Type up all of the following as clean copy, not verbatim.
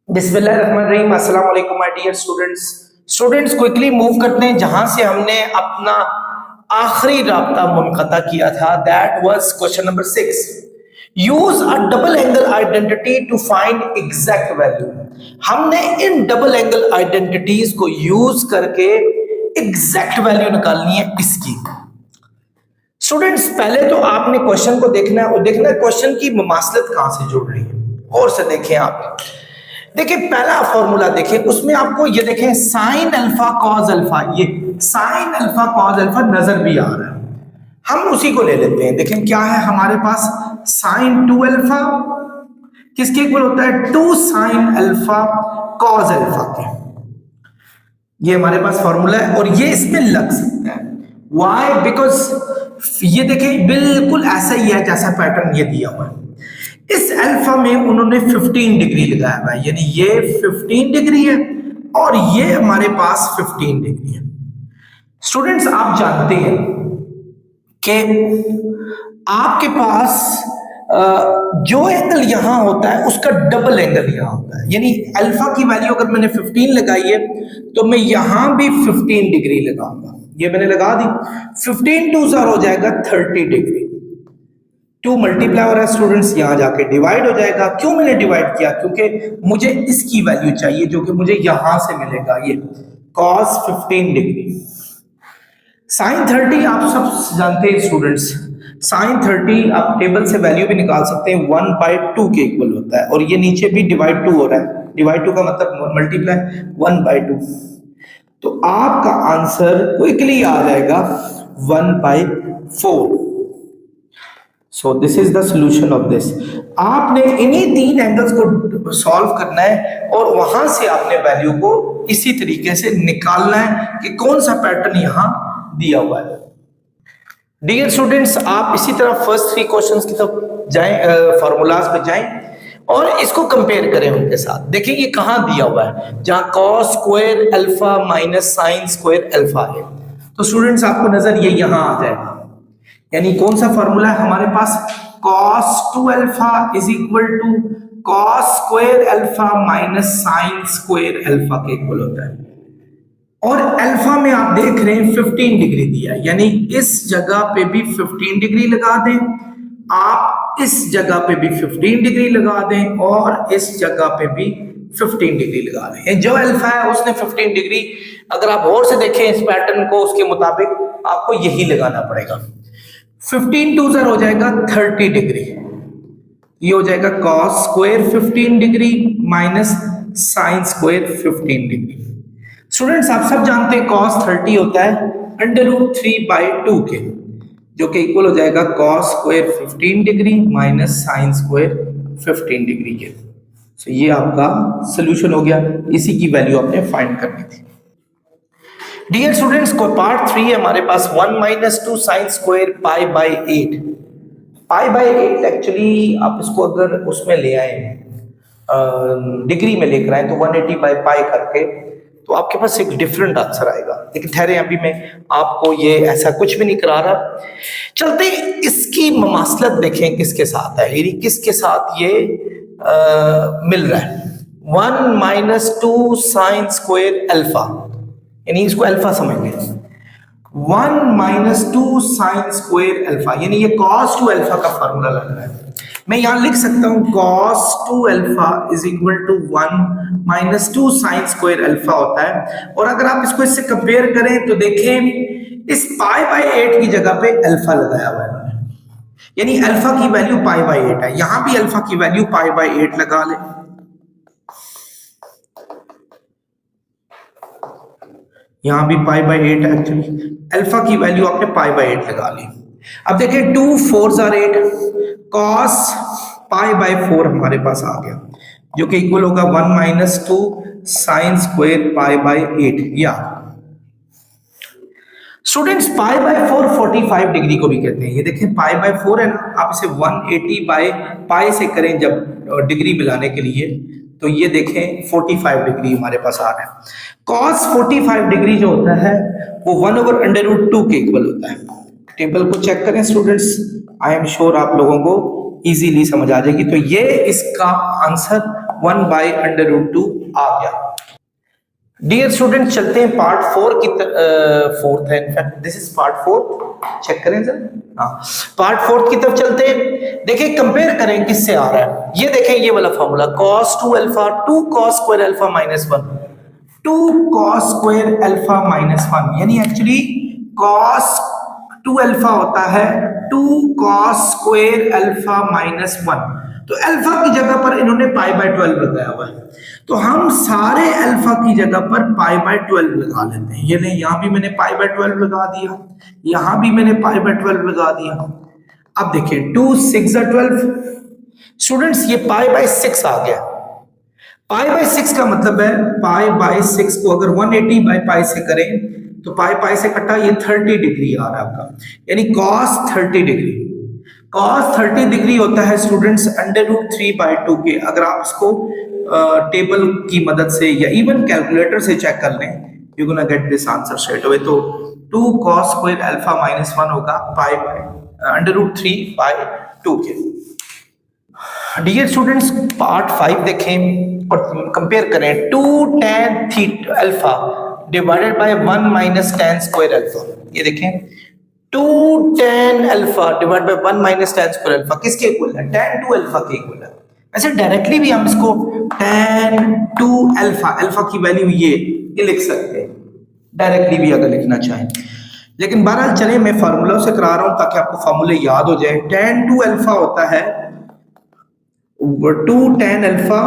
बिस्मिल्लाहिर्रहमानिर्रहीम। अस्सलाम वालेकुम my dear students quickly move करते हैं जहां से हमने अपना आखिरी राब्ता मुनक़ता किया था। That was question number 6। Use a double angle identity to find exact value. हमने इन डबल एंगल आइडेंटिटीज को यूज करके एग्जैक्ट वैल्यू निकालनी है इसकी। स्टूडेंट्स पहले तो आपने क्वेश्चन को देखना है और देखना है क्वेश्चन की मुमासलत कहां से जुड़ रही है। और से देखें, आप देखिए पहला फॉर्मूला देखिए, उसमें आपको ये देखें साइन अल्फा कॉस अल्फा, ये साइन अल्फा कॉस अल्फा नजर भी आ रहा है। हम उसी को ले लेते हैं। देखें क्या है हमारे पास, साइन 2 अल्फा किसके इक्वल होता है, 2 साइन अल्फा कॉस अल्फा के। ये हमारे पास फॉर्मूला है और ये इसमें लग सकता है। वाई? बिकॉज ये देखें बिल्कुल ऐसा ही है जैसा पैटर्न ये दिया हुआ है। इस अल्फा में उन्होंने 15 डिग्री लगाया हुआ है, यानी ये 15 डिग्री है और ये हमारे पास 15 डिग्री है। स्टूडेंट्स आप जानते हैं कि आपके पास जो एंगल यहां होता है उसका डबल एंगल यहां होता है। यानी अल्फा की वैल्यू अगर मैंने 15 लगाई है तो मैं यहां भी 15 डिग्री लगाऊंगा। ये मैंने लगा दी, 15 2 हो जाएगा 30 डिग्री। 2 मल्टीप्लाई हो रहा है स्टूडेंट्स, यहां जाके डिवाइड हो जाएगा। क्यों मैंने डिवाइड किया? क्योंकि मुझे इसकी वैल्यू चाहिए जो कि मुझे यहां से मिलेगा, ये cos 15 डिग्री। साइन 30 आप सब जानते हैं स्टूडेंट्स, साइन 30 आप टेबल से वैल्यू भी निकाल सकते हैं, 1/2 के इक्वल होता है। और ये नीचे भी डिवाइड 2 हो रहा है, डिवाइड 2 का मतलब मल्टीप्लाई 1/2। तो आपका आंसर क्विकली आ जाएगा 1/4। सो this is the solution of this. आपने इन्हीं 3 एंगल्स को सॉल्व करना है और वहां से आपने वैल्यू को इसी तरीके से निकालना है कि कौन सा पैटर्न यहां दिया हुआ है। डियर स्टूडेंट्स आप इसी तरह फर्स्ट 3 क्वेश्चंस की तरफ जाएं, फार्मूलाज पे जाएं और इसको कंपेयर करें उनके साथ। देखिए ये कहां दिया हुआ है, जहां cos square alpha minus sine square alpha है। तो स्टूडेंट्स आपको नजर ये यहां आ जाएगा। यानी कौन सा फॉर्मूला है हमारे पास, cos 2 alpha is equal to cos square alpha minus sine square alpha के इक्वल होता है। और अल्फा में आप देख रहे हैं 15 डिग्री दिया है, यानी इस जगह पे भी 15 डिग्री लगा दें, आप इस जगह पे भी 15 डिग्री लगा दें और इस जगह पे भी 15 डिग्री लगा दें। जो अल्फा है उसने 15 डिग्री, अगर आप और से देखें इस पैटर्न को, उसके मुताबिक आपको यही लगाना पड़ेगा। 15 2 हो जाएगा 30 डिग्री, ये हो जाएगा cos square 15 degree minus sine square 15 degree. Students आप सब जानते हैं cos 30 होता है √3/2 के, जो कि इक्वल हो जाएगा cos square 15 degree minus sine square 15 degree के। तो ये आपका सोल्यूशन हो गया, इसी की वैल्यू आपने फाइंड करनी थी। डियर स्टूडेंट्स को पार्ट 3 है हमारे पास, 1 - 2 साइन स्क्वायर π/8। π/8 एक्चुअली आप इसको अगर उसमें ले आए डिग्री में लेकर आए तो 180/π करके, तो आपके पास एक डिफरेंट आंसर आएगा। लेकिन ठहरे अभी मैं आपको ये ऐसा कुछ भी नहीं करा रहा। चलते इसकी ममासलत देखें किसके साथ है, यानी किसके साथ ये मिल रहा है। 1 - 2 साइन स्क्वायर अल्फा, यानी इसको अल्फा समझ लें। 1 - 2 साइन स्क्वायर अल्फा, यानी ये cos 2 अल्फा का फार्मूला लग रहा है। मैं यहां लिख सकता हूं cos 2 alpha is equal to 1 - 2 sine square alpha होता है। और अगर आप इसको इससे कंपेयर करें तो देखें इस π/8 की जगह पे अल्फा लगाया हुआ है, यानी अल्फा की वैल्यू π/8 है। यहां भी अल्फा की वैल्यू π/8 लगा लें, यहां भी π/8 है। एक्चुअली अल्फा की वैल्यू आपने π/8 लगा ली। अब देखिए 2 4s are 8, cos π/4 हमारे पास आ गया, जो कि इक्वल होगा 1 - 2 साइन स्क्वायर π/8। या स्टूडेंट्स π/4 45 डिग्री को भी कहते हैं। ये देखें π/4 है ना, आप इसे 180/π से करें जब डिग्री मिलाने के लिए, तो ये देखें 45 डिग्री हमारे पास आ रहा है। cos 45 डिग्री जो होता है वो 1/√2 के इक्वल होता है। टेबल को चेक करें स्टूडेंट्स, आई एम श्योर आप लोगों को इजीली समझ आ जाएगी। तो ये इसका आंसर 1/√2 आ गया। डियर स्टूडेंट चलते हैं पार्ट 4 की फोर्थ है, in fact this is part 4, check करें सर। हाँ, पार्ट 4 की तरफ चलते हैं। देखिए कंपेयर करें किससे आ रहा है। ये देखें ये वाला formula cos 2 alpha 2 cos square alpha minus 1 2 cos square alpha minus 1, यानी एक्चुअली cos 2 अल्फा होता है 2 cos स्क्वायर अल्फा माइनस 1। तो अल्फा की जगह पर इन्होंने π/12 लगाया हुआ है, तो हम सारे अल्फा की जगह पर π/12 लगा लेते हैं। ये नहीं, यहां भी मैंने π/12 लगा दिया, यहां भी मैंने π/12 लगा दिया। अब देखिए 2 6 12 स्टूडेंट्स, ये π/6 आ गया। π/6 का मतलब है π/6 को अगर 180/π से करें तो π से कटा ये 30 डिग्री आ रहा है आपका, यानी cos 30 डिग्री। cos 30 डिग्री होता है स्टूडेंट्स √3/2 के। अगर आप इसको टेबल की मदद से या इवन कैलकुलेटर से चेक कर लें, you gonna get this answer straight away. तो 2 cos स्क्वायर अल्फा माइनस 1 होगा √3/2 के। डियर स्टूडेंट्स पार्ट 5 देखें और कंपेयर करें 2 tan theta alpha divided by 1 minus tan square alpha. ये देखें 2 tan alpha divide by 1 minus tan square alpha किसके equal है? tan 2 अल्फा के इक्वल है। वैसे डायरेक्टली भी हम इसको tan 2 अल्फा, अल्फा की वैल्यू ये लिख सकते हैं डायरेक्टली भी अगर लिखना चाहें, लेकिन बहरहाल चले मैं फार्मूला से करा रहा हूं ताकि आपको फार्मूले याद हो जाए। tan 2 अल्फा होता है 2 tan alpha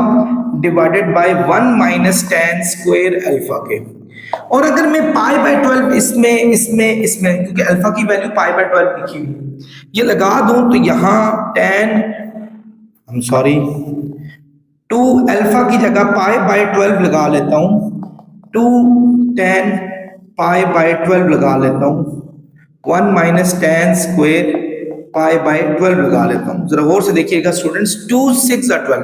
divided by 1 minus tan square alpha के। और अगर मैं π/12 इसमें क्योंकि अल्फा की वैल्यू π/12 लिखी हुई ये लगा दूं तो यहां tan 2 अल्फा की जगह π/12 लगा लेता हूं, 2 tan π/12 लगा लेता हूं, 1 माइनस tan स्क्वायर π/12 लगा लेता हूं। जरा गौर से देखिएगा स्टूडेंट्स, 2 6 12।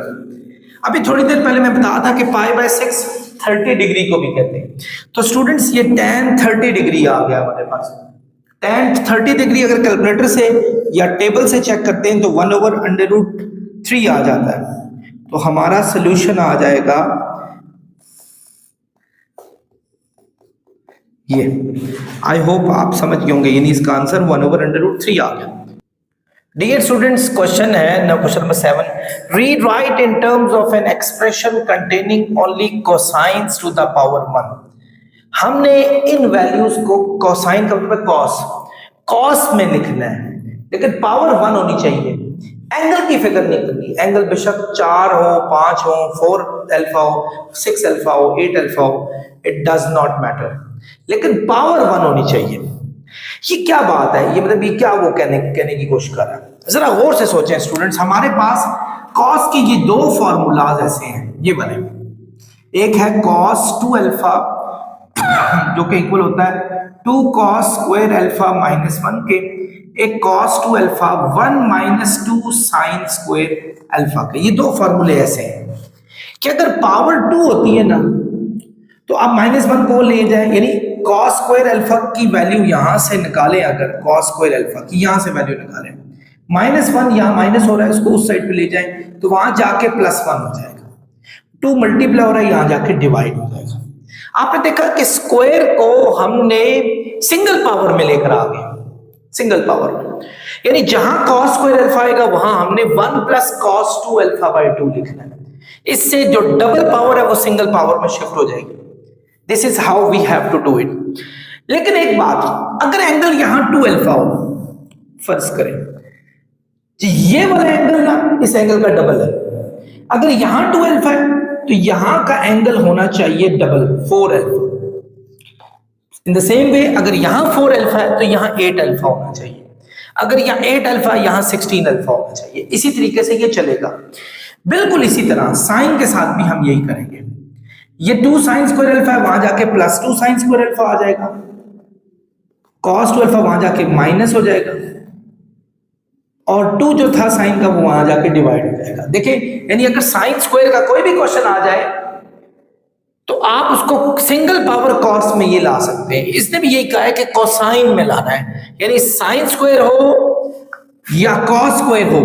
अभी थोड़ी देर पहले मैं बताया था कि π/6 30 डिग्री को भी कहते हैं। तो स्टूडेंट्स ये tan 30 डिग्री आ गया हमारे पास। tan 30 डिग्री अगर कैलकुलेटर से या टेबल से चेक करते हैं तो 1/√3 आ जाता है। तो हमारा सोल्यूशन आ जाएगा ये। आई होप आप समझ गए होंगे, यानी इसका आंसर 1/√3 आ गया। डियर स्टूडेंट्स क्वेश्चन है now question number 7, rewrite in terms of an expression containing only cosines to the power 1। हमने इन वैल्यूज को कोसाइन का मतलब कॉस में लिखना है, लेकिन पावर 1 होनी चाहिए। एंगल की फिक्र नहीं करनी, एंगल बेशक 4 हो 5 हो 4 अल्फा हो 6 अल्फा हो 8 अल्फा हो, इट डज नॉट मैटर, लेकिन पावर 1 होनी चाहिए। ये क्या बात है, ये मतलब ये क्या वो कहने की कोशिश कर रहा है। जरा गौर से सोचें स्टूडेंट्स, हमारे पास कॉस की ये दो फॉर्मूलाज ऐसे हैं, ये बने। एक है cos 2 अल्फा जो कि इक्वल होता है 2 cos स्क्वायर अल्फा माइनस 1 के, एक cos 2 alpha 1 minus 2 sine square alpha के। ये दो फॉर्मूले ऐसे हैं कि अगर पावर 2 होती है ना तो आप -1 को ले जाए, यानी cos स्क्वायर अल्फा की वैल्यू यहां से निकालें, अगर cos स्क्वायर अल्फा की यहां से वैल्यू निकालें, -1 यहां माइनस हो रहा है उसको उस साइड पे ले जाएं तो वहां जाके +1 हो जाएगा, 2 मल्टीप्लाई हो रहा है यहां जाके डिवाइड हो जाएगा। आपने देखा कि स्क्वायर को हमने सिंगल पावर में लेकर आ गए, सिंगल पावर में, यानी जहां cos स्क्वायर अल्फा आएगा वहां हमने 1 + cos 2 अल्फा/2 लिखना है। इससे जो डबल पावर है वो सिंगल पावर में शिफ्ट हो जाएगी। This is how we have to do it. लेकिन एक बात, अगर एंगल यहां 2 अल्फा हो, फर्ज करें ये वाला एंगल ना इस एंगल का डबल है, अगर यहां 2 अल्फा है तो यहां का एंगल होना चाहिए double 4 alpha. In the same way अगर यहां 4 अल्फा है तो यहां 8 अल्फा होना चाहिए, अगर यहां 8 अल्फा यहां 16 अल्फा होना चाहिए। इसी तरीके से ये चलेगा। बिल्कुल इसी तरह साइन के साथ भी हम यही करेंगे। ये 2 साइन स्क्वायर अल्फा है, वहां जाके +2 साइन स्क्वायर अल्फा आ जाएगा, cos 2 अल्फा वहां जाके माइनस हो जाएगा, और 2 जो था साइन का वो वहां जाके डिवाइड हो जाएगा। देखिए, यानी अगर साइन स्क्वायर का कोई भी क्वेश्चन आ जाए तो आप उसको सिंगल पावर cos में ये ला सकते हैं। इसने भी यही कहा है कि कोसाइन में लाना है, यानी साइन स्क्वायर हो या cos स्क्वायर हो,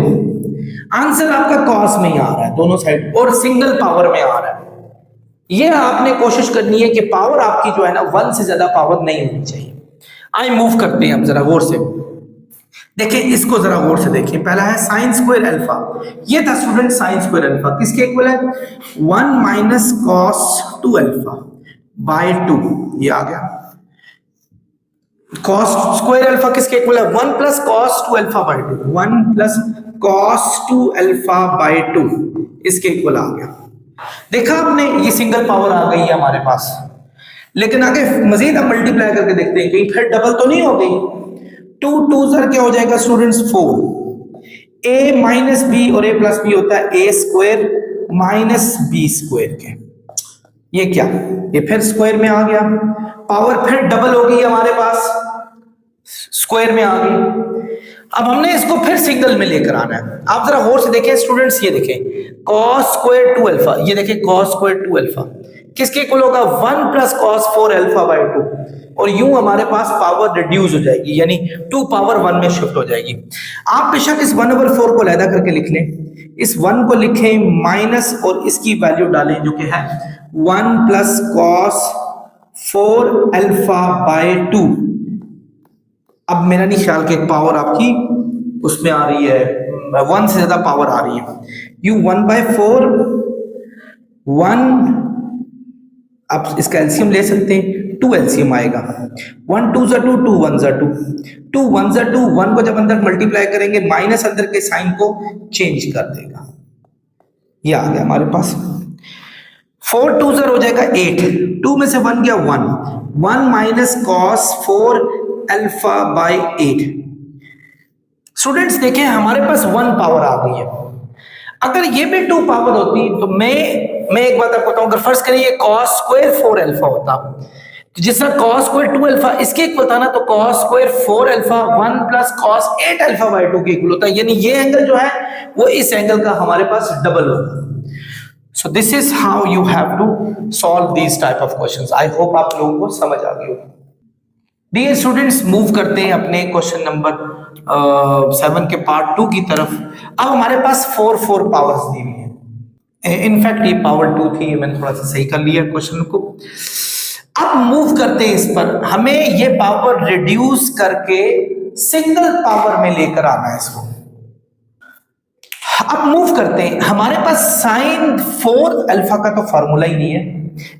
आंसर आपका कॉस में ही आ रहा है दोनों साइड और सिंगल पावर में आ रहा है। ये आपने कोशिश करनी है कि पावर आपकी जो है ना 1 से ज्यादा पावर नहीं होनी चाहिए। आई मूव करते हैं हम जरा गौर से देखिए, इसको जरा गौर से देखिए। पहला है साइन स्क्वायर अल्फा, ये था स्टूडेंट साइन स्क्वायर अल्फा किसके इक्वल है 1 माइनस कॉस 2 अल्फा बाय 2, ये आ गया। कॉस स्क्वायर अल्फा किसके इक्वल है 1 plus cos 2 alpha by 2, 1 plus cos 2 alpha by 2 इसके इक्वल आ गया। देखा आपने, ये सिंगल पावर आ गई है हमारे पास। लेकिन आगे मजीद हम मल्टीप्लाई करके देखते हैं कहीं फिर डबल तो नहीं हो गई। 2 2 सर क्या हो जाएगा स्टूडेंट्स 4, a माइनस बी और a प्लस बी होता है a square minus B square के। ये क्या, ये फिर स्क्वायर में आ गया, पावर फिर डबल हो गई हमारे पास, स्क्वायर में आ गई। अब हमने इसको फिर सिंगल में लेकर आना है। आप जरा गौर से देखें स्टूडेंट्स, ये देखें cos स्क्वायर 2 अल्फा, ये देखें cos स्क्वायर 2 अल्फा किसके इक्वल होगा 1 प्लस cos 4 अल्फा बाय 2, और यूं हमारे पास पावर रिड्यूस हो जाएगी, यानी 2 पावर 1 में शिफ्ट हो जाएगी। आप बेशक इस 1/4 को अलग करके लिख लें, इस 1 को लिखें माइनस और इसकी वैल्यू डालें जो कि है 1 प्लस cos 4 अल्फा बाय 2। अब मेरा नहीं ख्याल कि पावर आपकी उसमें आ रही है 1 से ज्यादा पावर आ रही है। यू 1/4 1, आप इसका एलसीएम ले सकते हैं, 2 एलसीएम आएगा, 1 2 ज़ा 2, 2 1 ज़ा 2, 2 1 ज़ा 2, 1 को जब अंदर मल्टीप्लाई करेंगे माइनस अंदर के साइन को चेंज कर देगा। ये आ गया हमारे पास। 4 2 ज़ा हो जाएगा 8, 2 में से 1 गया 1, 1 minus cos 4 alpha by 8। Students देखें हमारे पास 1 पावर आ गई है। अगर ये भी 2 पावर होती तो मैं एक बात आपको बताऊं, अगर फर्ज करिए cos स्क्वायर 4 अल्फा होता, तो जिस तरह cos स्क्वायर 2 अल्फा इसके इक्वल था ना, तो cos square 4 alpha 1 plus cos 8 alpha by 2 के इक्वल होता है, यानी ये एंगल जो है वो इस एंगल का हमारे पास डबल होगा। So this is how you have to solve these type of questions. I hope आप लोगों को समझ आ गई होगी। डियर स्टूडेंट्स, मूव करते हैं अपने क्वेश्चन नंबर 7 के पार्ट 2 की तरफ। अब हमारे पास 4 पावर्स दी हुई है, इनफैक्ट ये पावर 2 थी, मैंने थोड़ा सा सही कर लिया क्वेश्चन को। अब मूव करते हैं इस पर, हमें ये पावर रिड्यूस करके सिंगल पावर में लेकर आना है इसको। अब मूव करते हैं, हमारे पास साइन 4 अल्फा का तो फॉर्मूला ही नहीं है,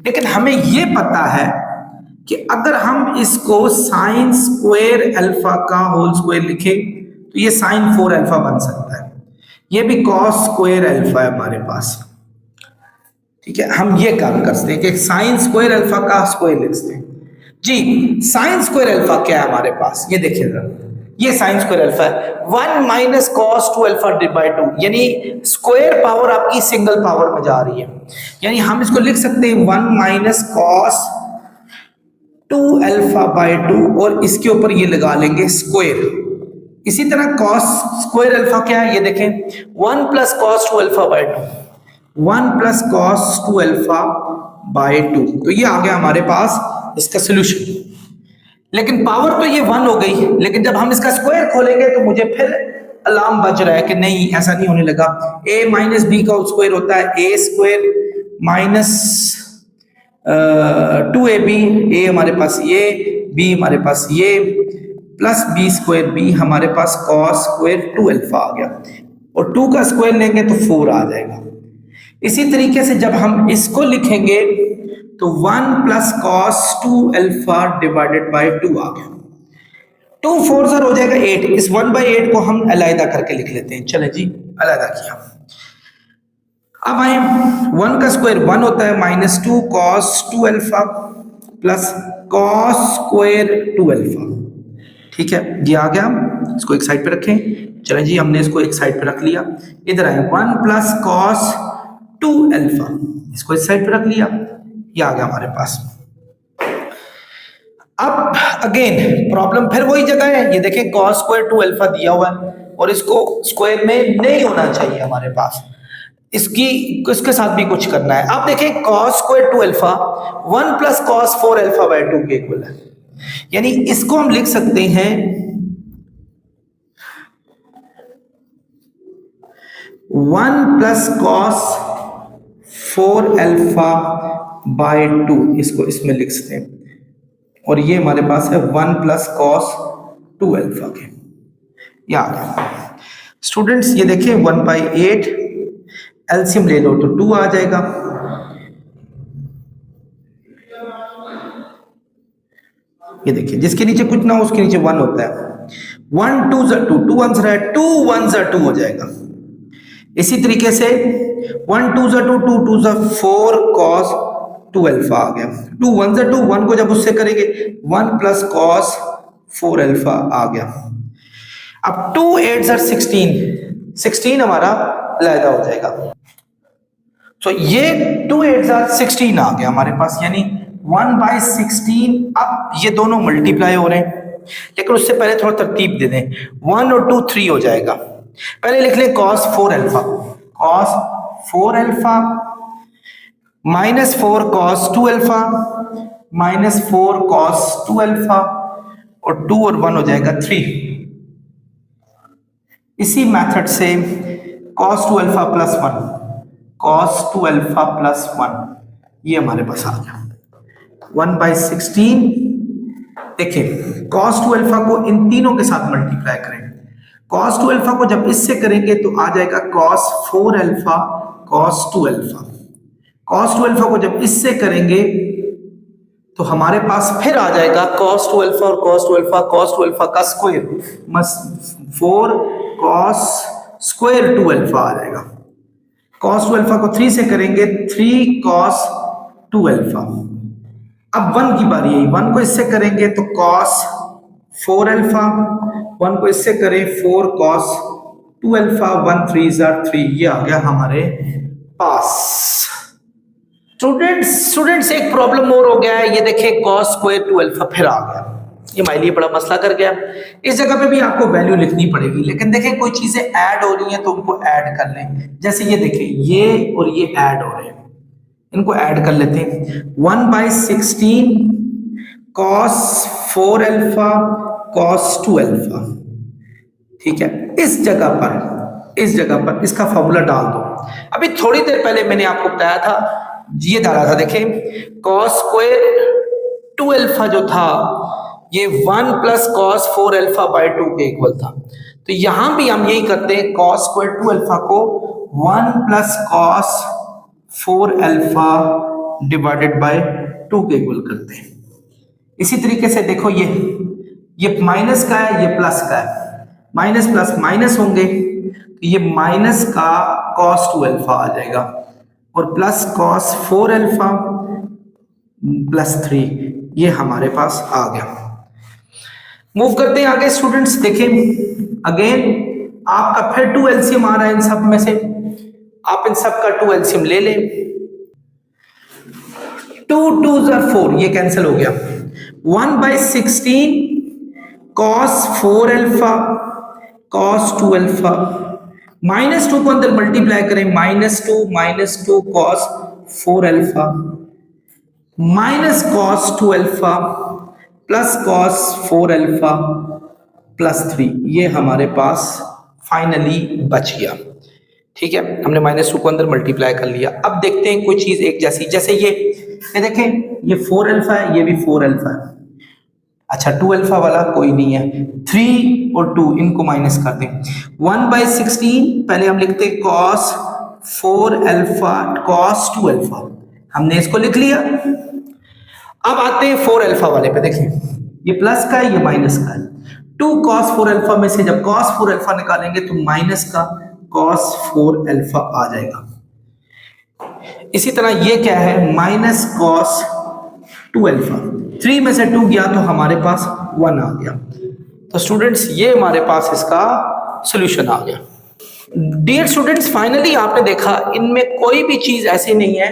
लेकिन हमें ये पता है कि अगर हम इसको साइन स्क्वायर अल्फा का होल स्क्वायर लिखें तो ये साइन 4 अल्फा बन सकता है। ये भी कॉस स्क्वायर अल्फा है हमारे पास, ठीक है। हम ये काम कर सकते हैं कि साइन स्क्वायर अल्फा का स्क्वायर लिख सकते हैं जी। साइन स्क्वायर अल्फा क्या है हमारे पास, ये देखिए जरा, ये साइन स्क्वायर अल्फा है 1 माइनस कॉस 2 अल्फा बाय 2, यानी स्क्वायर पावर आपकी सिंगल पावर में जा रही है, यानी हम इसको लिख सकते हैं 1 माइनस कॉस 2 अल्फा बाय 2 और इसके ऊपर ये लगा लेंगे स्क्वायर। इसी तरह कॉस स्क्वायर अल्फा क्या है, ये देखें 1 plus cos 2 alpha by 2, 1 plus cos 2 alpha by 2, तो ये आ गया हमारे पास इसका सोल्यूशन। लेकिन पावर तो ये 1 हो गई, लेकिन जब हम इसका स्क्वायर खोलेंगे तो मुझे फिर अलार्म बज रहा है कि नहीं, ऐसा नहीं होने लगा। a माइनस बी का स्क्वायर होता है a square minus 2ab, a हमारे पास ये, b हमारे पास ये, प्लस बी स्क्वायर b हमारे पास कॉस स्क्वायर 2 अल्फा आ गया, और 2 का स्क्वायर लेंगे तो 4 आ जाएगा। इसी तरीके से जब हम इसको लिखेंगे तो 1 plus cos 2 alpha divided by 2 आ गया। 2 4 सर हो जाएगा 8, इस 1/8 को हम अलग करके लिख लेते हैं। चले जी, अलग किया। अब आए 1 का स्क्वायर 1 होता है minus 2 cos 2 alpha plus cos square 2 alpha, ठीक है। ये आ गया, इसको एक साइड पे रखें। चलें जी, हमने इसको एक साइड पे रख लिया। इधर आए 1 प्लस कॉस 2 अल्फा, इसको इस साइड पे रख लिया। ये आ गया हमारे पास। अब अगेन प्रॉब्लम फिर वही जगह है, ये देखें कॉस स्क्वायर 2 अल्फा दिया हुआ है और इसको स्क्वायर में नहीं होना चाहिए हमारे पास, इसके साथ भी कुछ करना है। अब देखें cos square 2 alpha 1 plus cos 4 alpha by 2 के इक्वल है, यानी इसको हम लिख सकते हैं 1 प्लस कॉस 4 अल्फा बाय 2, इसको इसमें लिख सकते हैं, और ये हमारे पास है 1 प्लस कॉस 2 अल्फा के, ये आ गया। स्टूडेंट्स ये देखिए 1/8 एलसीएम ले लो तो 2 आ जाएगा। ये देखिए जिसके नीचे कुछ ना हो उसके नीचे 1 होता है। 1 2 2, 2 1 है 2 1 2 हो जाएगा। इसी तरीके से 1 2 2, 2 2 4 cos 2 अल्फा आ गया। 2 1 2, 1 को जब उससे करेंगे 1 प्लस cos 4 अल्फा आ गया। अब 2 8 16, 16 हमारा अलहदा हो जाएगा। तो ये 2 8 16 आ गया हमारे पास, यानी 1/16। अब ये दोनों मल्टीप्लाई हो रहे हैं, लेकिन उससे पहले थोड़ा तरतीब दे दें। 1 और 2 3 हो जाएगा। पहले लिख लें cos 4 alpha, cos 4 alpha minus 4 cos 2 alpha minus 4 cos 2 alpha, और 2 और 1 हो जाएगा 3। इसी मेथड से cos 2 alpha plus 1, cos 2 alpha plus 1, ये हमारे पास आ गया 1/16। देखिए cos 2 अल्फा को इन तीनों के साथ मल्टीप्लाई करें। cos 2 अल्फा को जब इससे करेंगे तो आ जाएगा cos 4 alpha cos 2 alpha. cos 2 alpha को जब इससे करेंगे तो हमारे पास फिर आ जाएगा cos 2 अल्फा और cos 2 अल्फा, cos 2 अल्फा का स्क्वायर 4 cos स्क्वायर 2 अल्फा आ जाएगा। cos 2 अल्फा को 3 से करेंगे 3 cos 2 अल्फा। अब 1 की बारी है, 1 को इससे करेंगे तो cos 4 अल्फा, 1 को इससे करें 4 cos 2 अल्फा, 1 3 3, ये आ गया हमारे पास। स्टूडेंट्स एक प्रॉब्लम और हो गया है, ये देखिए cos स्क्वायर 2 अल्फा फिर आ गया, ये हमारे लिए बड़ा मसला कर गया। इस जगह पे भी आपको वैल्यू लिखनी पड़ेगी, लेकिन देखें कोई चीजें ऐड हो रही हैं तो उनको ऐड कर लें। जैसे ये देखिए ये और ये ऐड हो रहे हैं, इनको ऐड कर लेते हैं। 1/16 cos 4 अल्फा cos 2 अल्फा, ठीक है। इस जगह पर इसका फॉर्मूला डाल दो। अभी थोड़ी देर पहले मैंने आपको बताया था, ये डाला था, देखें cos स्क्वायर 2 अल्फा जो था ये 1 प्लस cos 4 अल्फा बाय 2 के इक्वल था। तो यहां भी हम यही करते हैं, cos स्क्वायर 2 अल्फा को 1 plus cos 4 alpha divided by 2 के इक्वल करते हैं। इसी तरीके से देखो ये माइनस का है, ये प्लस का है, माइनस प्लस माइनस होंगे तो ये माइनस का cos 2 अल्फा आ जाएगा, और प्लस cos 4 अल्फा प्लस 3, ये हमारे पास आ गया। मूव करते हैं आगे स्टूडेंट्स। देखें अगेन आपका फिर 2 एलसीएम आ रहा है इन सब में से, आप इन सब का 2 एलसीएम ले लें। 2 2 4, ये कैंसिल हो गया। 1/16 cos 4 अल्फा cos 2 अल्फा, -2 को अंदर मल्टीप्लाई करें, -2 cos 4 alpha minus cos 2 alpha plus cos 4 alpha plus 3, ये हमारे पास फाइनली बच गया। ठीक है, हमने -2 को अंदर मल्टीप्लाई कर लिया। अब देखते हैं कोई चीज एक जैसी, जैसे ये देखें ये 4 अल्फा है, ये भी 4 अल्फा है। अच्छा 2 अल्फा वाला कोई नहीं है, 3 और 2 इनको माइनस कर दें। 1/16 पहले हम लिखते हैं cos 4 अल्फा cos 2 अल्फा, हमने इसको लिख लिया। अब आते हैं 4 अल्फा वाले पे, देखिए ये प्लस का है, ये माइनस का है। 2 cos 4 अल्फा में से जब cos 4 अल्फा निकालेंगे तो माइनस का cos 4 अल्फा आ जाएगा। इसी तरह ये क्या है, माइनस cos 2 अल्फा, 3 में से 2 गया तो हमारे पास 1 आ गया। तो स्टूडेंट्स ये हमारे पास इसका सॉल्यूशन आ गया। डियर स्टूडेंट्स फाइनली आपने देखा इनमें कोई भी चीज ऐसी नहीं है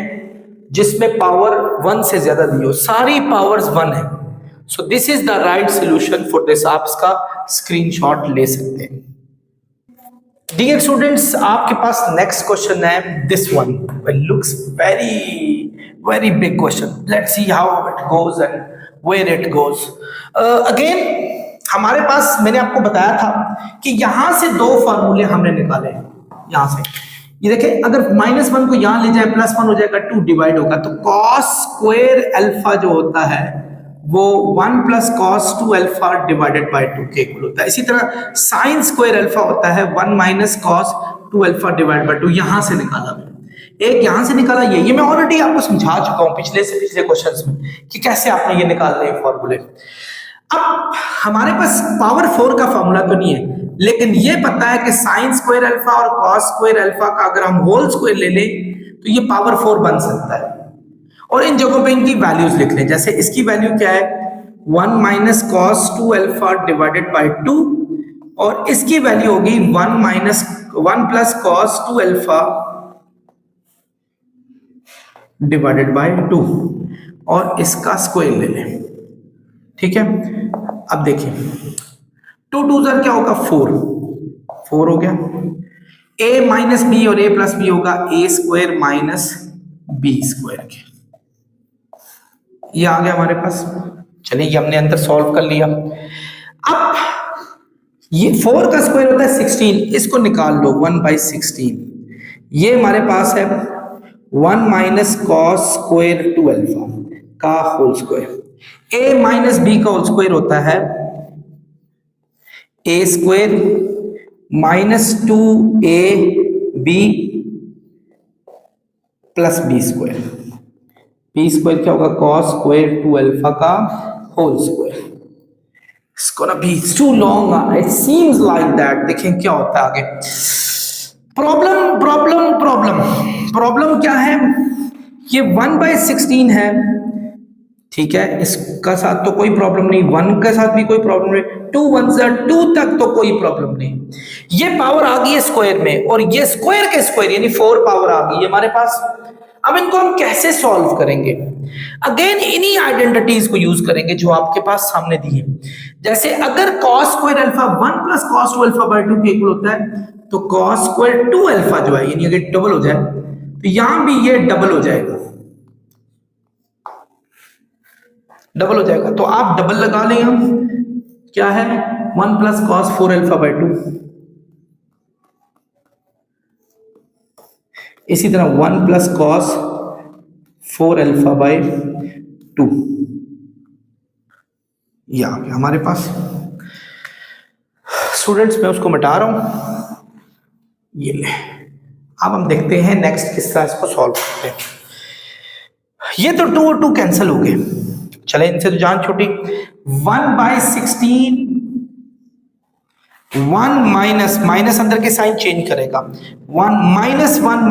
जिसमें पावर 1 से ज्यादा दी हो, सारी पावर्स 1 है। So this is the right solution for this, आप इसका स्क्रीनशॉट ले सकते हैं। डियर स्टूडेंट्स आपके पास नेक्स्ट क्वेश्चन है this one, looks very big question, let's see how it goes and where it goes. Again हमारे पास मैंने आपको बताया था कि यहां से 2 फार्मूले हमने निकाले, यहां से ये देखें, अगर -1 को यहां ले जाए +1 हो जाएगा, 2 डिवाइड होगा, तो cos स्क्वायर अल्फा जो होता है वो 1 + cos 2 अल्फा डिवाइडेड बाय 2 के इक्वल होता है। इसी तरह sin स्क्वायर अल्फा होता है 1 - cos 2 अल्फा डिवाइड बाय 2। यहां से निकाला, एक यहां से निकाला, ये मैं ऑलरेडी आपको समझा चुका हूं पिछले से पिछले क्वेश्चंस में कि कैसे आपने ये निकालने हैं फॉर्मूले। अब हमारे पास पावर 4 का फॉर्मूला तो नहीं है, लेकिन ये पता है कि साइन स्क्वायर अल्फा और कॉस स्क्वायर अल्फा का अगर हम होल स्क्वायर ले लें तो ये पावर 4 बन सकता है। और इन जगहों पे इनकी वैल्यूज लिख लें। जैसे इसकी वैल्यू क्या है, 1 - cos 2 अल्फा डिवाइडेड बाय 2, और इसकी वैल्यू होगी 1 + cos 2 अल्फा डिवाइडेड बाय 2, और इसका स्क्वायर ले लें। ठीक है, अब देखिए 2 2 क्या होगा, 4 हो गया। a - b और a + b होगा a² - b स्क्वायर के, ये आ गया हमारे पास। चलिए ये हमने अंदर सॉल्व कर लिया। अब ये 4 का स्क्वायर होता है 16, इसको निकाल लो 1/16। ये हमारे पास है 1 - cos स्क्वायर 2 अल्फा का होल स्क्वायर। a - b का होल स्क्वायर होता है a² - 2ab + b square. b square क्या होगा, cos स्क्वायर 2 अल्फा का whole square. It's gonna be too long, it seems like that। देखें क्या होता है आगे। प्रॉब्लम क्या है, ये 1/16 है, ठीक है, इसका साथ तो कोई प्रॉब्लम नहीं, 1 के साथ भी कोई प्रॉब्लम नहीं, 2 1 2 तक तो कोई प्रॉब्लम नहीं। ये पावर आ गई है स्क्वायर में, और ये स्क्वायर के स्क्वायर यानी 4 पावर आ गई है हमारे पास। अब इनको हम कैसे सॉल्व करेंगे, अगेन इन्हीं आइडेंटिटीज को यूज करेंगे जो आपके पास सामने दी है। जैसे अगर cos square alpha 1 + cos 2 alpha by 2 के इक्वल होता है, तो cos स्क्वायर 2 अल्फा जो है, यानी अगर डबल हो जाए तो यहां भी ये डबल हो जाएगा, डबल हो जाएगा। तो आप डबल लगा लें, हम क्या है 1 + cos 4 अल्फा बाय 2, इसी तरह 1 + cos 4 अल्फा बाय 2, ये आ गया हमारे पास। स्टूडेंट्स मैं उसको मिटा रहा हूं, ये ले। अब हम देखते हैं नेक्स्ट किस तरह इसको सॉल्व करते हैं। ये तो 2 और 2 कैंसिल हो गए, चले इनसे तो जान छूटी। 1/16, 1 माइनस अंदर के साइन चेंज करेगा, 1 - 1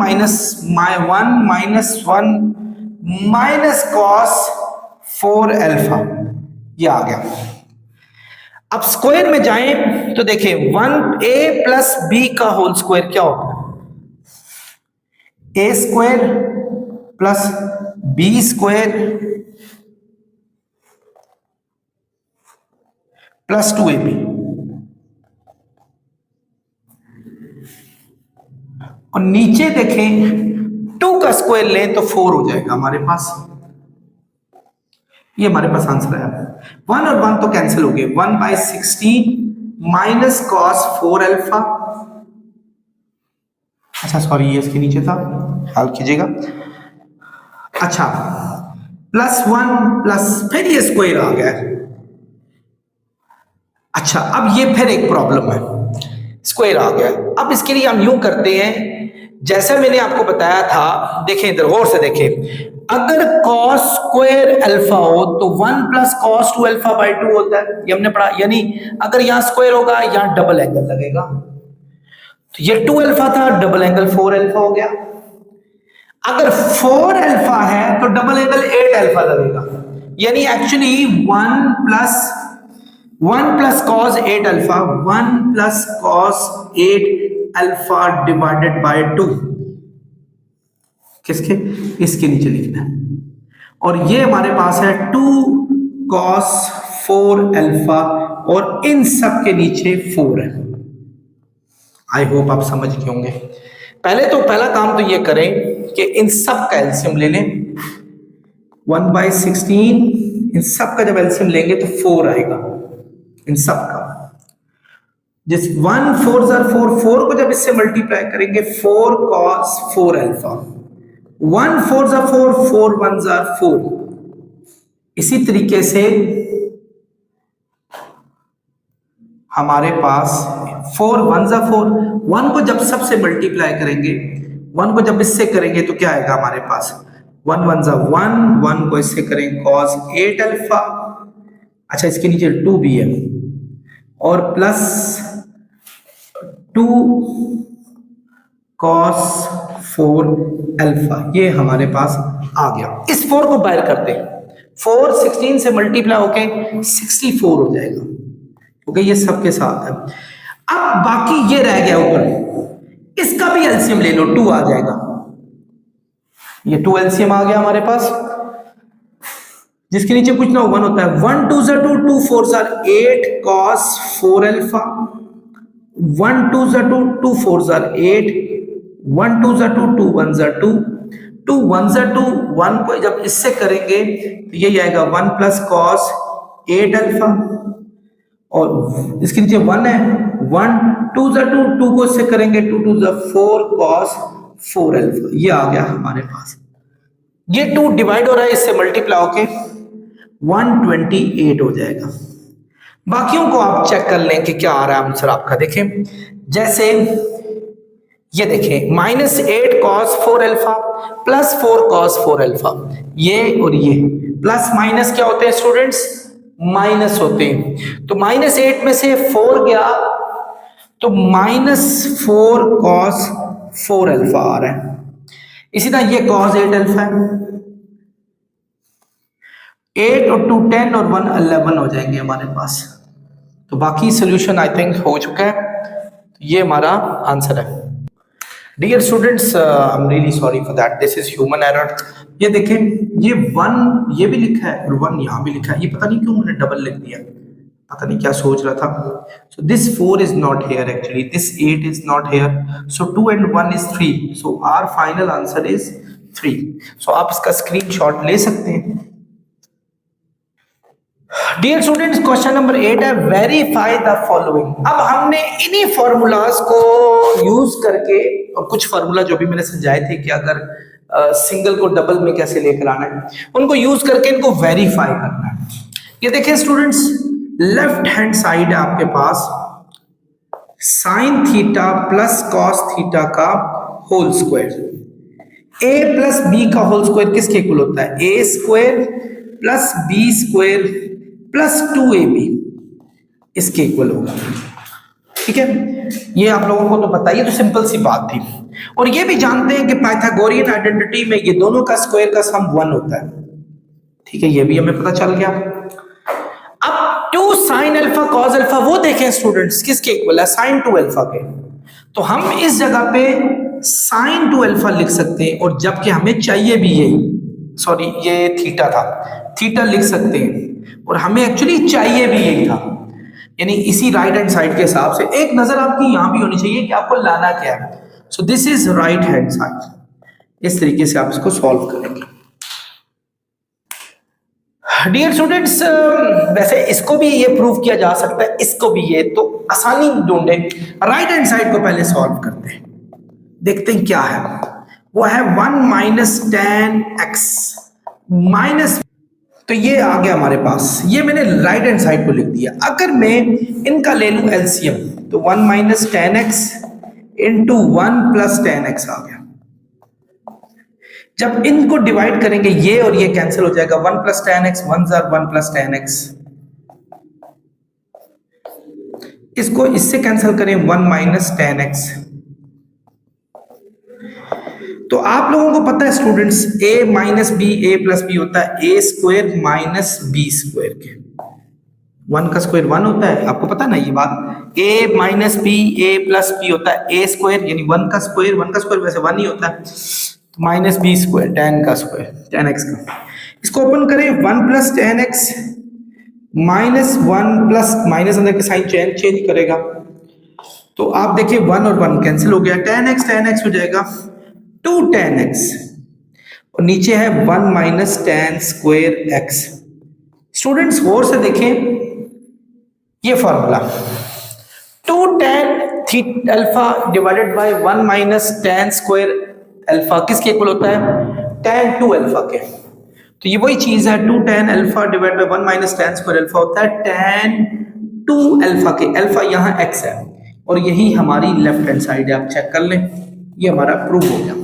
- cos 4 अल्फा, ये आ गया। अब स्क्वायर में जाएं तो देखें 1a + b का होल स्क्वायर क्या होता है, a² + b² + 2ab, और नीचे देखें 2 का स्क्वायर लें तो 4 हो जाएगा हमारे पास। ये हमारे पास आंसर है। 1 और 1 तो कैंसिल हो गए, 1/16 - cos 4 अल्फा, अच्छा सॉरी ये इसके नीचे था, ख्याल कीजिएगा। अच्छा +1 फिर ये स्क्वायर आ गया। अच्छा अब ये फिर एक प्रॉब्लम है, स्क्वायर आ गया। अब इसके लिए हम यूं करते हैं जैसा मैंने आपको बताया था, देखें इधर गौर से देखें। अगर cos स्क्वायर अल्फा हो तो 1 + cos 2 अल्फा बाय 2 होता है, ये हमने पढ़ा। यानी अगर यहां स्क्वायर होगा यहां डबल एंगल लगेगा, तो ये 2 अल्फा था, डबल एंगल 4 अल्फा हो गया। अगर 4 अल्फा है तो डबल एंगल 8 अल्फा लगेगा, यानी actually 1 + cos 8 alpha, 1 + cos 8 alpha divided by 2, किसके, इसके नीचे लिखना है। और ये हमारे पास है 2 cos 4 अल्फा, और इन सब के नीचे 4 है। आई होप आप समझ गए होंगे। पहला काम तो ये करें कि इन सब का एलसीएम ले लें, 1/16, इन सब का जब एलसीएम लेंगे तो 4 आएगा इन सब का। जिस 1 4 जार 4, 4 को जब इससे मल्टीप्लाई करेंगे 4 cos 4 अल्फा, 1 4 जार 4, 4 1 जार 4। इसी तरीके से हमारे पास 4 1 जार 4, 1 को जब सबसे मल्टीप्लाई करेंगे, 1 को जब इससे करेंगे तो क्या आएगा हमारे पास, 1 1 जार 1, 1 को इससे करेंगे cos 8 अल्फा। अच्छा, इसके नीचे 2 भी है, और प्लस 2 cos 4 अल्फा, ये हमारे पास आ गया। इस 4 को बाहर करते हैं, 4 16 से मल्टीप्लाई होके 64 हो जाएगा, क्योंकि ये सबके साथ है। अब बाकी ये रह गया ऊपर, इसका भी एलसीएम ले लो, 2 आ जाएगा। ये 2 एलसीएम आ गया हमारे पास, जिसके नीचे कुछ ना 1 होता है। 1 2 jar 2, 2 4 jar 8 cos 4 alpha, 1 2 jar 2, 2 4 jar 8, 1 2 jar 2, 2 1 jar 2, 2 1 jar 2, 1 को जब इससे करेंगे तो यही आएगा 1 प्लस cos 8 अल्फा, और इसके नीचे 1 है, 1 2 जार 2, 2 को इससे करेंगे 2 2 जार 4 cos 4 अल्फा, ये आ गया हमारे पास। ये 2 डिवाइड हो रहा है इससे मल्टीप्लाई होके 128 हो जाएगा। बाकियों को आप चेक कर लें कि क्या आ रहा है आंसर आपका। देखें, जैसे ये देखें, -8 cos 4 alpha plus 4 cos 4 alpha, ये और ये प्लस माइनस क्या होते हैं स्टूडेंट्स, माइनस होते हैं। तो -8 में से 4 गया तो -4 cos 4 अल्फा आ रहा है। इसी तरह ये cos 8 अल्फा है, 8 और 2 10 और 1 11 हो जाएंगे हमारे पास। तो बाकी सोल्यूशन आई थिंक हो चुका है, तो ये हमारा आंसर है। Dear students, I am really sorry for that, this is human error. ये देखें, ये 1 ये भी लिखा है और 1 यहाँ भी लिखा है, ये पता नहीं क्यों मैंने डबल लिख दिया, पता नहीं क्या सोच रहा था। So this 4 is not here, actually this 8 is not here, so 2 and 1 is 3, so our final answer is 3। So आप इसका स्क्रीनशॉट ले सकते हैं। डियर स्टूडेंट्स, क्वेश्चन नंबर 8 है, वेरीफाई द फॉलोइंग। अब हमने इन्हीं फॉर्मूलाज को यूज करके, और कुछ फार्मूला जो भी मैंने समझाए थे कि अगर सिंगल को डबल में कैसे लेकर आना है, उनको यूज करके इनको वेरीफाई करना है। ये देखें स्टूडेंट्स, लेफ्ट हैंड साइड है आपके पास sine theta plus cos theta का whole square, A plus B का होल स्क्वायर किसके इक्वल होता है, A square plus B square plus 2ab इसके इक्वल होगा। ठीक है, ये आप लोगों को तो पता ही है, तो सिंपल सी बात थी। और ये भी जानते हैं कि पाइथागोरियन आइडेंटिटी में ये दोनों का स्क्वायर का सम 1 होता है। ठीक है, ये भी हमें पता चल गया। अब 2 sin अल्फा cos अल्फा वो देखें स्टूडेंट्स किसके इक्वल है, sin 2 अल्फा के। तो हम इस जगह पे sin 2 अल्फा लिख सकते हैं, और जबकि हमें चाहिए भी यही, सॉरी ये थीटा था, थीटा लिख सकते हैं, और हमें एक्चुअली चाहिए भी यही था, यानी इसी राइट हैंड साइड के हिसाब से। एक नजर आपकी यहां भी होनी चाहिए कि आपको लाना क्या है। So this is right hand side, इस तरीके से आप इसको सॉल्व करेंगे। डियर स्टूडेंट्स, वैसे इसको भी ये प्रूव किया जा सकता है, इसको भी ये, तो आसानी ढूंढे, राइट हैंड साइड को पहले सॉल्व करते हैं, देखते हैं क्या है। वो है 1 - tan x माइनस, तो ये आ गया हमारे पास, ये मैंने राइट हैंड साइड को लिख दिया। अगर मैं इनका ले लूं एलसीएम, तो 1 - tan x into 1 + tan x आ गया। जब इनको डिवाइड करेंगे, ये और ये कैंसिल हो जाएगा, 1 + tan x, 1 * 1 + tan x। इसको इससे कैंसिल करें, 1 - tan x। तो आप लोगों को पता है students, a - b, a + b होता है a² - b² के, 1 का स्क्वायर 1 होता है, आपको पता ना ये बात। a - b, a + b होता है a², यानी 1 का स्क्वायर वैसे 1 ही होता है, -b², tan का स्क्वायर, tan x का। इसको ओपन करें, 1 + tan x -1 प्लस माइनस अंदर के साइन चेंज करेगा, तो आप देखिए 1 और 1 कैंसिल हो गया, tan x हो जाएगा 2 tan x, और नीचे है 1 - tan² x। स्टूडेंट्स गौर से देखें ये formula, two tan theta alpha divided by 1 minus tan square alpha किसके इक्वल होता है? टेन टू अल्फा के। तो ये वही चीज है, two tan alpha divide by 1 minus tan square alpha होता है टेन टू अल्फा के। अल्फा यहाँ एक्स है और यही हमारी लेफ्ट हैंड साइड है, आप चेक कर लें, ये हमारा प्रूव हो गया।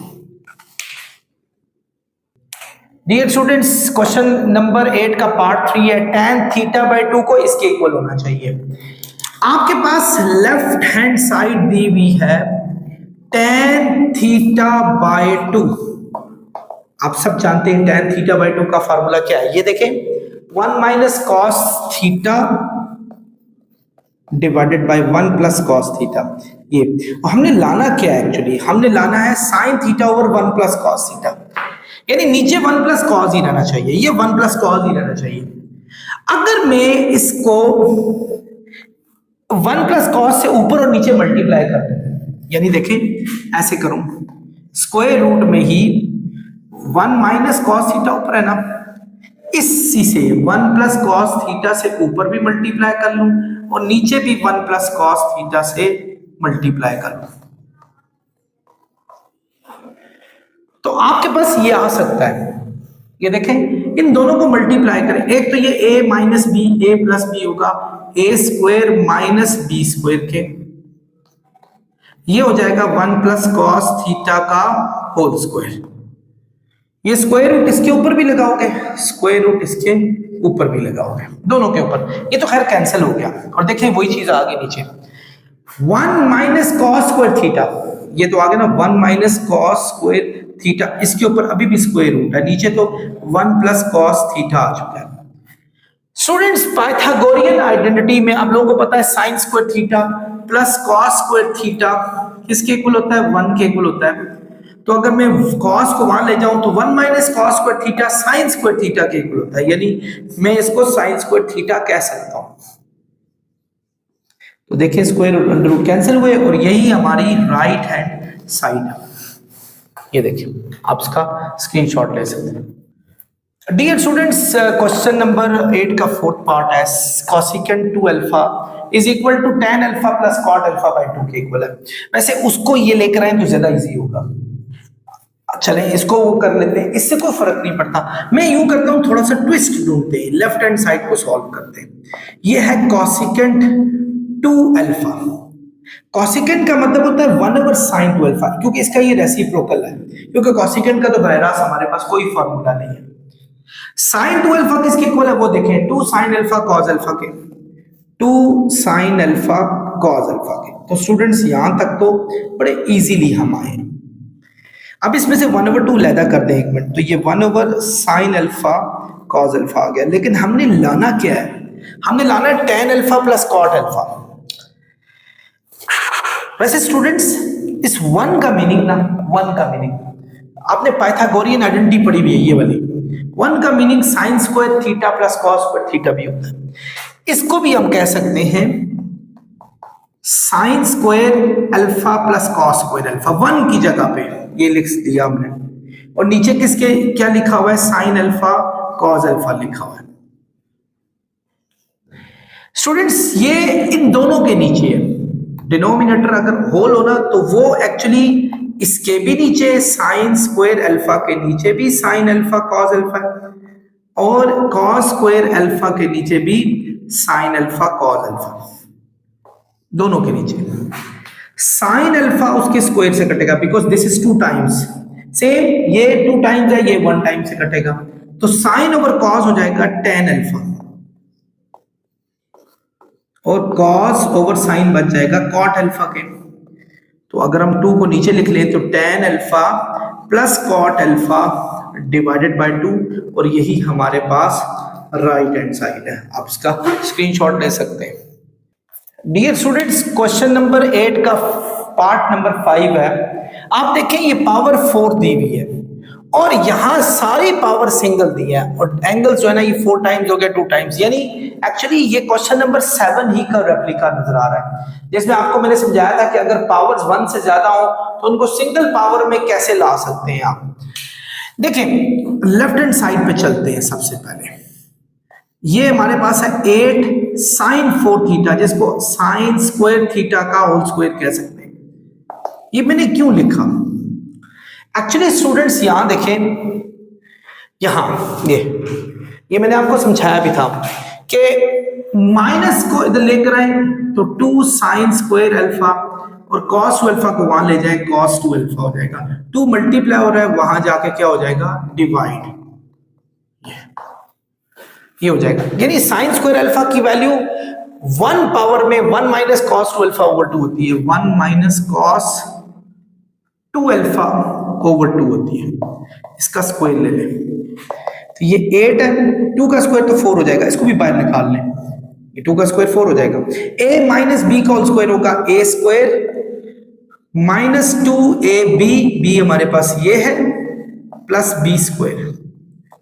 डियर स्टूडेंट्स, क्वेश्चन नंबर 8 का पार्ट 3 है, tan थीटा बाय 2 को इसके इक्वल होना चाहिए। आपके पास लेफ्ट हैंड साइड दी हुई है tan थीटा बाय 2। आप सब जानते हैं tan थीटा बाय 2 का फार्मूला क्या है, ये देखें, 1 minus cos theta divided by 1 plus cos theta. ये हमने लाना क्या है, एक्चुअली हमने लाना है sine theta over 1 plus cos theta, यानी नीचे 1 प्लस कॉस ही रहना चाहिए, ये 1 प्लस कॉस ही रहना चाहिए। अगर मैं इसको 1 प्लस कॉस से ऊपर और नीचे मल्टीप्लाई कर दूं, यानी देखें ऐसे करूं, स्क्वायर रूट में ही 1 माइनस कॉस थीटा ऊपर है ना, इसी से 1 प्लस कॉस थीटा से ऊपर भी मल्टीप्लाई कर लूं और नीचे भी 1 प्लस कॉस थीटा से मल्टीप्लाई कर लूं, तो आपके पास ये आ सकता है। ये देखें, इन दोनों को मल्टीप्लाई करें, एक तो ये a minus B, A plus b होगा, a square minus B square के, ये हो जाएगा 1 प्लस कॉस थीटा का होल स्क्वायर। ये स्क्वायर रूट इसके ऊपर भी लगाओगे, स्क्वायर रूट इसके ऊपर भी लगाओगे, दोनों के ऊपर, ये तो खैर कैंसिल हो गया और देखें वही चीज आ गई नीचे, 1 माइनस कॉस स्क्वायर थीटा, ये तो आ गया ना 1 माइनस कॉस स्क्वायर थीटा, इसके ऊपर अभी भी स्क्वायर रूट है, नीचे तो 1 प्लस कॉस थीटा आ चुका है। स्टूडेंट्स, पाइथागोरियन आइडेंटिटी में आप लोगों को पता है sine square theta plus cos square theta किसके इक्वल होता है? 1 के इक्वल होता है। तो अगर मैं कॉस को वहां ले जाऊं तो 1 minus cos square theta sine square theta के इक्वल होता है, यानी मैं इसको साइन स्क्वायर थीटा कह सकता हूं। तो देखिए square root under root cancel हुए और यही हमारी राइट हैंड साइड है। ये देखिए, आप इसका स्क्रीनशॉट ले सकते हैं। डियर स्टूडेंट्स, क्वेश्चन नंबर 8 का फोर्थ पार्ट है, cosecant 2 alpha is equal to tan alpha plus cot alpha by 2 के इक्वल है। वैसे उसको ये लेकर आए तो ज्यादा इजी होगा, चले इसको वो कर लेते हैं, इससे कोई फर्क नहीं पड़ता। मैं यूं करता हूं, थोड़ा सा ट्विस्ट ढूंढते हैं, लेफ्ट हैंड साइड को सॉल्व करते हैं। ये है कॉसिकेंट 2 अल्फा, कॉसिकेंट का मतलब होता है 1 साइन 2 अल्फा, क्योंकि इसका ये रेसिप्रोकल है, क्योंकि कॉसिकेंट का तो बहरास हमारे पास कोई फॉर्मूला नहीं है। साइन 2 अल्फा किसके इक्वल है वो देखें, 2 साइन अल्फा कॉस अल्फा के, 2 साइन अल्फा कॉस अल्फा के। तो स्टूडेंट्स यहां तक तो बड़े इजीली हम आए। अब इसमें से 1/2 लैदा कर दें 1 मिनट, तो ये 1 साइन अल्फा कॉस अल्फा आ गया, लेकिन हमने लाना क्या है? हमने लाना है tan alpha plus cot alpha. वैसे स्टूडेंट्स, इस 1 का मीनिंग ना, 1 का मीनिंग आपने पाइथागोरियन आइडेंटिटी पढ़ी हुई है, ये वाली 1 का meaning sign square theta plus cos square theta भी होता है। इसको भी हम कह सकते हैं sign square alpha plus cos square alpha, 1 की जगह पे ये लिख दिया हमने, और नीचे किसके क्या लिखा हुआ है? साइन अल्फा कॉस अल्फा लिखा हुआ है। स्टूडेंट्स, ये इन दोनों के नीचे है, डिनोमिनेटर अगर होल होना तो वो एक्चुअली इसके भी नीचे साइन स्क्वायर अल्फा के नीचे भी साइन अल्फा कॉस अल्फा और कॉस स्क्वायर अल्फा के नीचे भी साइन अल्फा कॉस अल्फा, दोनों के नीचे साइन अल्फा उसके स्क्वायर से कटेगा, because this is 2 times, same ये 2 टाइम्स है, ये 1 टाइम से कटेगा, तो साइन ओवर कॉस हो जाएगा tan अल्फा और कॉस ओवर साइन बच जाएगा कॉट अल्फा के। तो अगर हम 2 को नीचे लिख लें तो tan alpha plus cot alpha divided by 2, और यही हमारे पास राइट हैंड साइड है। आप इसका स्क्रीनशॉट ले सकते हैं। डियर स्टूडेंट्स, क्वेश्चन नंबर 8 का पार्ट नंबर 5 है। आप देखें ये पावर 4 दी हुई है और यहां सारी पावर सिंगल दी है और एंगल्स जो है ना ये 4 टाइम्स हो गया 2 टाइम्स, यानी एक्चुअली ये क्वेश्चन नंबर 7 ही का रेप्लिका नजर आ रहा है, जिसमें आपको मैंने समझाया था कि अगर पावर्स 1 से ज्यादा हो तो उनको सिंगल पावर में कैसे ला सकते हैं आप। देखें लेफ्ट हैंड साइड पे चलते हैं। सबसे पहले ये हमारे पास है 8 साइन 4 थीटा, जिसको साइन स्क्वायर थीटा का होल स्क्वायर कह सकते हैं। ये मैंने क्यों लिखा? एक्चुअली स्टूडेंट्स यहां देखें, यहां ये मैंने आपको समझाया भी था कि माइनस को इधर लेकर आए तो 2 साइन स्क्वायर अल्फा और कॉस 2 अल्फा को वहां ले जाए, कॉस 2 अल्फा हो जाएगा। 2 मल्टीप्लाई हो रहा है, वहां जाके क्या हो जाएगा? डिवाइड। ये हो जाएगा, यानी साइन स्क्वायर अल्फा की वैल्यू 1 पावर में 1 माइनस कॉस 2 अल्फा ओवर 2 होती है, 1 माइनस कॉस 2 अल्फा ओवर 2 होती है। इसका स्क्वायर ले लें तो ये 8 है, 2 का स्क्वायर तो 4 हो जाएगा, इसको भी बाहर निकाल लें, ये 2 का स्क्वायर 4 हो जाएगा। a माइनस बी का होल स्क्वायर होगा a square minus 2ab, b हमारे पास ये है, plus b square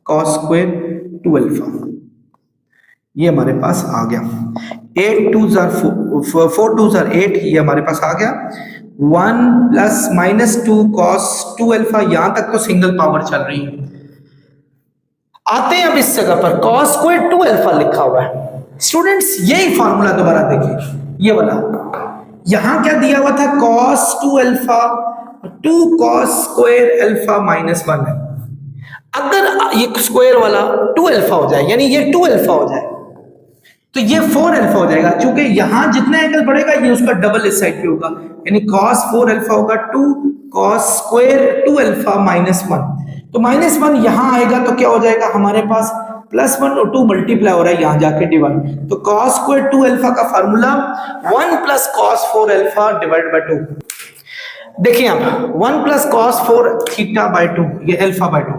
cos square 2 alpha, ये हमारे पास आ गया। 8 2 4 2 8, ये हमारे पास आ गया। 1 प्लस माइनस 2 कॉस 2 अल्फा, यहां तक तो सिंगल पावर चल रही है। आते हैं अब इस जगह पर कॉस स्क्वायर 2 अल्फा लिखा हुआ है। स्टूडेंट्स यही फॉर्मूला दोबारा देखिए, ये वाला यहां क्या दिया हुआ था? Cos 2 alpha 2 cos square alpha minus 1 है। अगर ये स्क्वायर वाला 2 अल्फा हो जाए, यानी ये 2 अल्फा हो जाए, तो ये 4 अल्फा हो जाएगा। क्योंकि यहां जितना एंगल बढ़ेगा ये उसका डबल इस साइड पे होगा, यानी cos 4 अल्फा होगा 2 cos स्क्वायर 2 अल्फा माइनस 1। तो माइनस 1 यहां आएगा तो क्या हो जाएगा हमारे पास? प्लस 1 और 2 मल्टीप्लाई हो रहा है, यहां जाके डिवाइड। तो cos स्क्वायर 2 अल्फा का formula 1 plus cos 4 alpha divide bye 2। देखिए आप 1 प्लस cos 4 थीटा बाय 2, ये अल्फा बाय 2,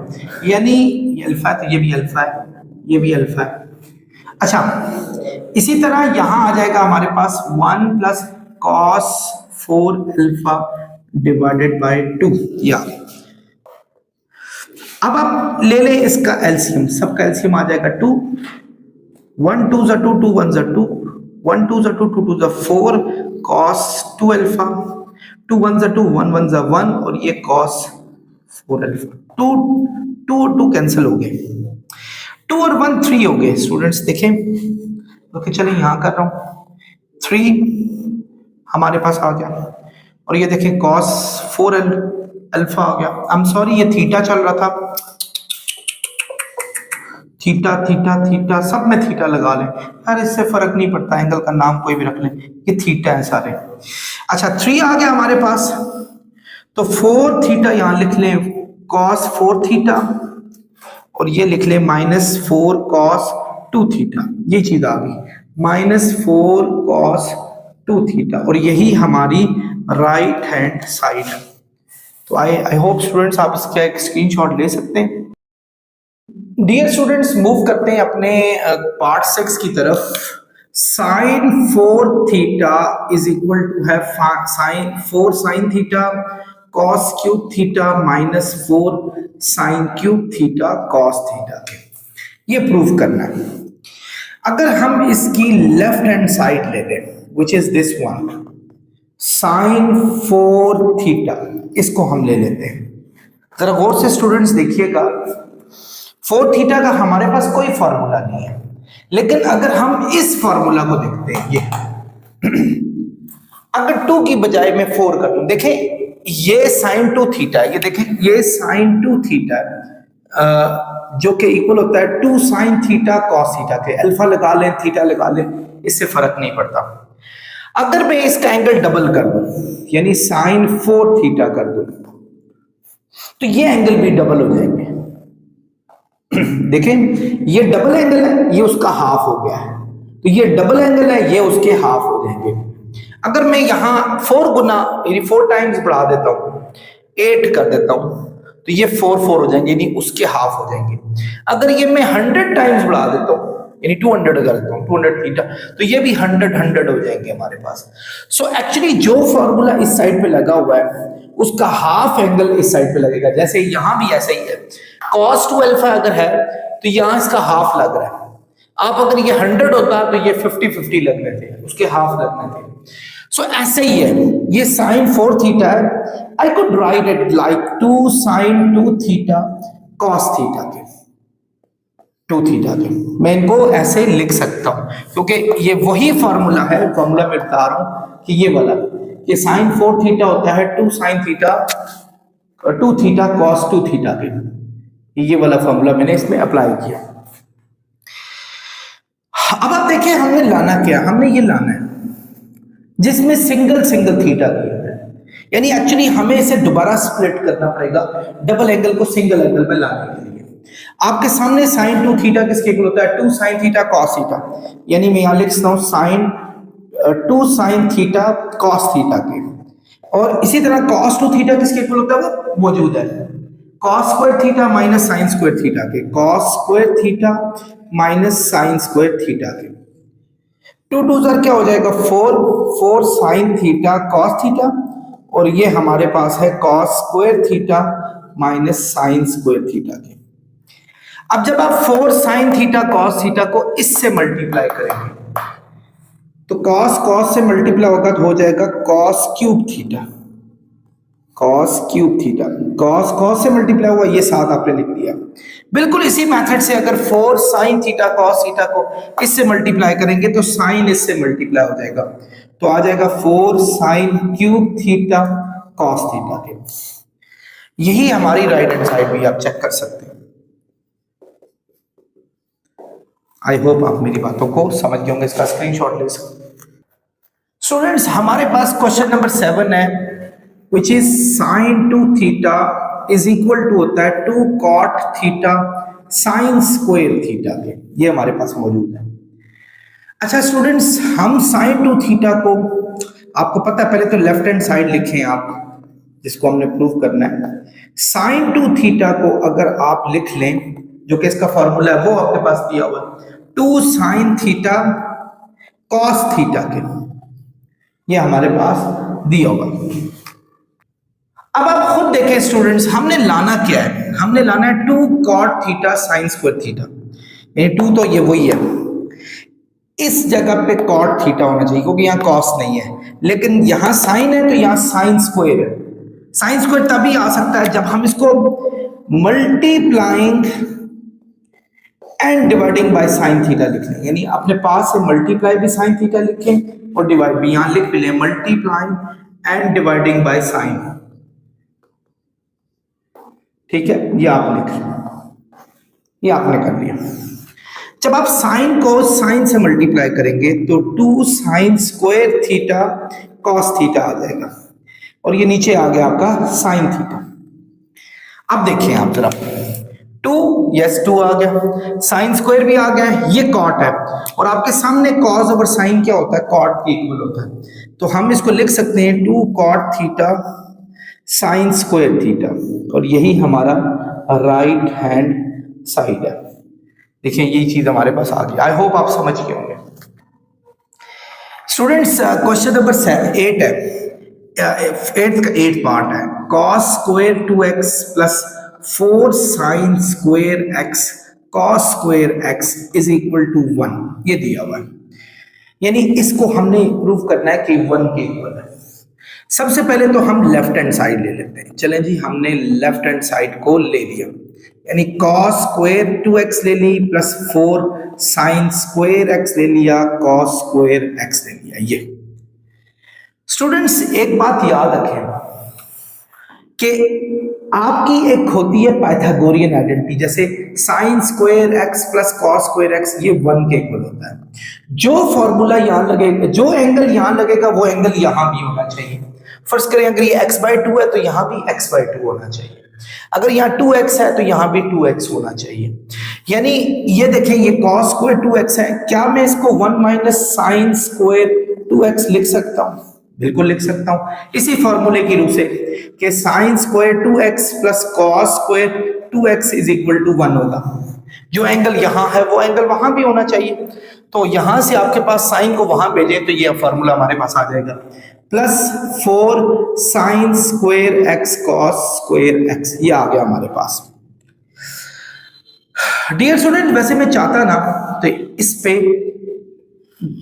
यानी ये अल्फा है तो ये भी अल्फा है, ये भी अल्फा है। अच्छा, इसी तरह यहां आ जाएगा हमारे पास 1 plus cos 4 alpha divided by 2। या अब आप ले लें इसका एलसीएम, सबका एलसीएम आ जाएगा 2, 1 2 * 2, 2 1 * 2, 1 2 * 2, 2 2 4 cos 2 अल्फा, 2 1 * 2, 1 1 * 1 और ये cos 4 अल्फा। 2 2 2 कैंसिल हो गए, 2 और 1 3 हो गए। स्टूडेंट्स देखें, ओके चलें यहां कर रहा हूं, 3 हमारे पास आ गया और ये देखें cos 4 अल्फा आ गया। आई एम सॉरी, ये थीटा चल रहा था, थीटा थीटा थीटा, सब में थीटा लगा लें यार, इससे फर्क नहीं पड़ता, एंगल का नाम कोई भी रख लें, ये थीटा है सारे। अच्छा 3 आ गया हमारे पास, तो 4 थीटा यहां लिख लें cos 4 थीटा, और ये लिख ले -4 cos 2 थीटा, ये चीज आ गई -4 cos 2 थीटा, और यही हमारी राइट हैंड साइड है। तो आई होप स्टूडेंट्स आप इसका एक स्क्रीनशॉट ले सकते हैं। डियर स्टूडेंट्स, मूव करते हैं अपने पार्ट 6 की तरफ। sin 4 theta is equal to है sin 4 sin theta cos cube theta -4 sin cube theta cos theta के, ये प्रूव करना है। अगर हम इसकी लेफ्ट हैंड साइड ले लें, which is this one, sin 4 theta, इसको हम ले लेते हैं। जरा गौर से स्टूडेंट्स देखिएगा, 4 थीटा का हमारे पास कोई फॉर्मूला नहीं है, लेकिन अगर हम इस फॉर्मूला को देखते हैं, ये अगर 2 की बजाय मैं 4 कर दूं, देखें ये sin 2 थीटा है, ये देखें ये sin 2 थीटा है, जो कि इक्वल होता है 2 sin थीटा cos थीटा के। अल्फा लगा लें, थीटा लगा लें, इससे फर्क नहीं पड़ता। अगर मैं इसका एंगल डबल कर दूं, यानी sin 4 थीटा कर दूं, तो ये एंगल भी डबल हो जाएंगे। देखें ये डबल एंगल है, ये उसका हाफ हो गया है, तो ये डबल एंगल है, ये उसके हाफ हो जाएंगे। अगर मैं यहां 4 गुना यानी 4 टाइम्स बढ़ा देता हूं, 8 कर देता हूं, तो ये 4 4 हो जाएंगे, यानी उसके हाफ हो जाएंगे। अगर ये मैं 100 टाइम्स बढ़ा देता हूं, यानी 200 कर देता हूं, 200 थीटा, तो ये भी 100 100 हो जाएंगे हमारे पास। सो एक्चुअली जो फॉर्मूला इस साइड पे लगा हुआ है, उसका हाफ एंगल इस साइड पे लगेगा। जैसे यहां भी ऐसा ही है, cos 2 अल्फा अगर है तो यहां इसका हाफ लग रहा है। आप अगर ये 100 होता तो ये 50-50 लगने थे, उसके हाफ लगने थे। सो ऐसे ही है, ये sin 4 थीटा है, I could write it like 2 sin 2 theta cos theta के। टू थीटा के। मैं इनको ऐसे लिख सकता हूं क्योंकि ये वही फॉर्मूला है, फॉर्मूला मैं बता रहा हूं कि ये वाला, कि साइन 4 थीटा होता है 2 sine theta 2 theta cos 2 theta के। ये वाला फॉर्मूला मैंने इसमें अप्लाई किया। अब आप देखिए हमने लाना क्या, हमने ये लाना है जिसमें सिंगल सिंगल थीटा दिया है, यानी एक्चुअली हमें इसे दोबारा स्प्लिट करना पड़ेगा डबल एंगल को सिंगल एंगल में लाने के लिए। आपके सामने साइन 2 थीटा किसके इक्वल होता है, 2 साइन थीटा कॉस थीटा, यानी मैं यहां लिखता हूं sine 2 sine theta cos theta के। और इसी तरह कॉस 2 थीटा किसके इक्वल होता है, वो मौजूद है cos square theta minus sine square theta के, cos square theta minus sine square theta के। 2 2 सर क्या हो जाएगा 4, 4 साइन थीटा कॉस थीटा, और ये हमारे पास है cos square theta minus sine square theta के। अब जब आप 4 साइन थीटा कॉस थीटा को इससे मल्टीप्लाई करेंगे तो कॉस कॉस से मल्टीप्लाई होगा तो हो जाएगा cos cube theta, cos cube theta, cos cos से मल्टीप्लाई हुआ, ये साथ आपने लिख दिया। बिल्कुल इसी मेथड से अगर 4 साइन थीटा कॉस थीटा को इससे मल्टीप्लाई करेंगे तो साइन इससे मल्टीप्लाई हो जाएगा, तो आ जाएगा 4 sine cube theta cos theta के। यही हमारी राइट हैंड साइड भी आप चेक कर सकते हैं। आई होप आप मेरी बातों को समझ गए होंगे, इसका स्क्रीनशॉट ले सकते। स्टूडेंट्स हमारे पास क्वेश्चन नंबर 7 है, which is sine 2 theta is equal to होता है 2 cot theta sine square theta के। ये हमारे पास मौजूद है। अच्छा स्टूडेंट्स, हम साइन 2 थीटा को, आपको पता है पहले तो लेफ्ट हैंड साइड लिखें आप, जिसको हमने प्रूव करना है। साइन 2 थीटा को अगर आप लिख लें, जो कि इसका फॉर्मूला है वो आपके पास दिया हुआ, 2 साइन थीटा कॉस थीटा के, ये हमारे पास दिया हुआ। अब आप खुद देखें स्टूडेंट्स, हमने लाना क्या है, हमने लाना है 2 cot theta sine square theta, यानी 2 तो ये वही है, इस जगह पे कॉट थीटा होना चाहिए क्योंकि यहाँ कॉस नहीं है, लेकिन यहाँ साइन है तो यहाँ साइन स्क्वायर है। साइन स्क्वायर तभी आ सकता है जब हम इसको multiplying and dividing by sine theta लिख लें, यानी अपने पास से मल्टीप्लाई भी साइन थीटा लिखें और डिवाइड भी, यहां लिख भी लें multiplying and dividing by sine, ठीक है, ये आप लिख लें, ये आपने कर लिया। जब आप साइन को साइन से मल्टीप्लाई करेंगे तो 2 sine square theta cos theta आ जाएगा, और ये नीचे आ गया आपका साइन थीटा। अब देखिए आप जरा, 2 यस 2 आ गया, साइन स्क्वायर भी आ गया, ये कॉट है, और आपके सामने कॉस ओवर साइन क्या होता है, कॉट के इक्वल होता है, तो हम इसको लिख सकते हैं 2 cot theta sine square theta, और यही हमारा राइट हैंड साइड है। देखिए यही चीज हमारे पास आ गई। आई होप आप समझ गए होंगे। स्टूडेंट्स क्वेश्चन नंबर 8 है, 8th का 8th पार्ट है, cos square 2x plus 4 sine square x cos square x is equal to 1, ये दिया हुआ है, यानी इसको हमने प्रूव करना है कि 1 के इक्वल है। सबसे पहले तो हम लेफ्ट हैंड साइड ले लेते हैं। चलें जी, हमने लेफ्ट हैंड साइड को ले लिया, यानी cos स्क्वायर 2x ले ली प्लस 4 साइन स्क्वायर x ले लिया, cos स्क्वायर x ले लिया। ये स्टूडेंट्स एक बात याद रखें कि आपकी एक होती है पाइथागोरियन आइडेंटिटी, जैसे sign square x plus cos square x, ये 1 के इक्वल होता है। जो फॉर्मूला यहां लगेगा, जो एंगल यहां लगेगा वो एंगल यहां भी होना चाहिए। फर्स्ट करें, अगर ये x/2 है तो यहां भी x/2 होना चाहिए, अगर यहाँ 2x है तो यहाँ भी 2x होना चाहिए। यानी ये देखें, ये cos स्क्वायर 2x है, क्या मैं इसको 1 माइनस साइन स्क्वायर 2x लिख सकता हूँ? बिल्कुल लिख सकता हूँ, इसी फॉर्मूले की रूप से कि sine square 2x plus cos square 2x is equal to 1 होगा। जो एंगल यहाँ है वो एंगल वहां भी होना चाहिए, तो यहां से आपके पास साइन को वहां भेजें तो ये फॉर्मूला हमारे पास आ जाएगा, plus 4 sine square x cos square x, ये आ गया हमारे पास। डियर स्टूडेंट, वैसे मैं चाहता ना तो इस पे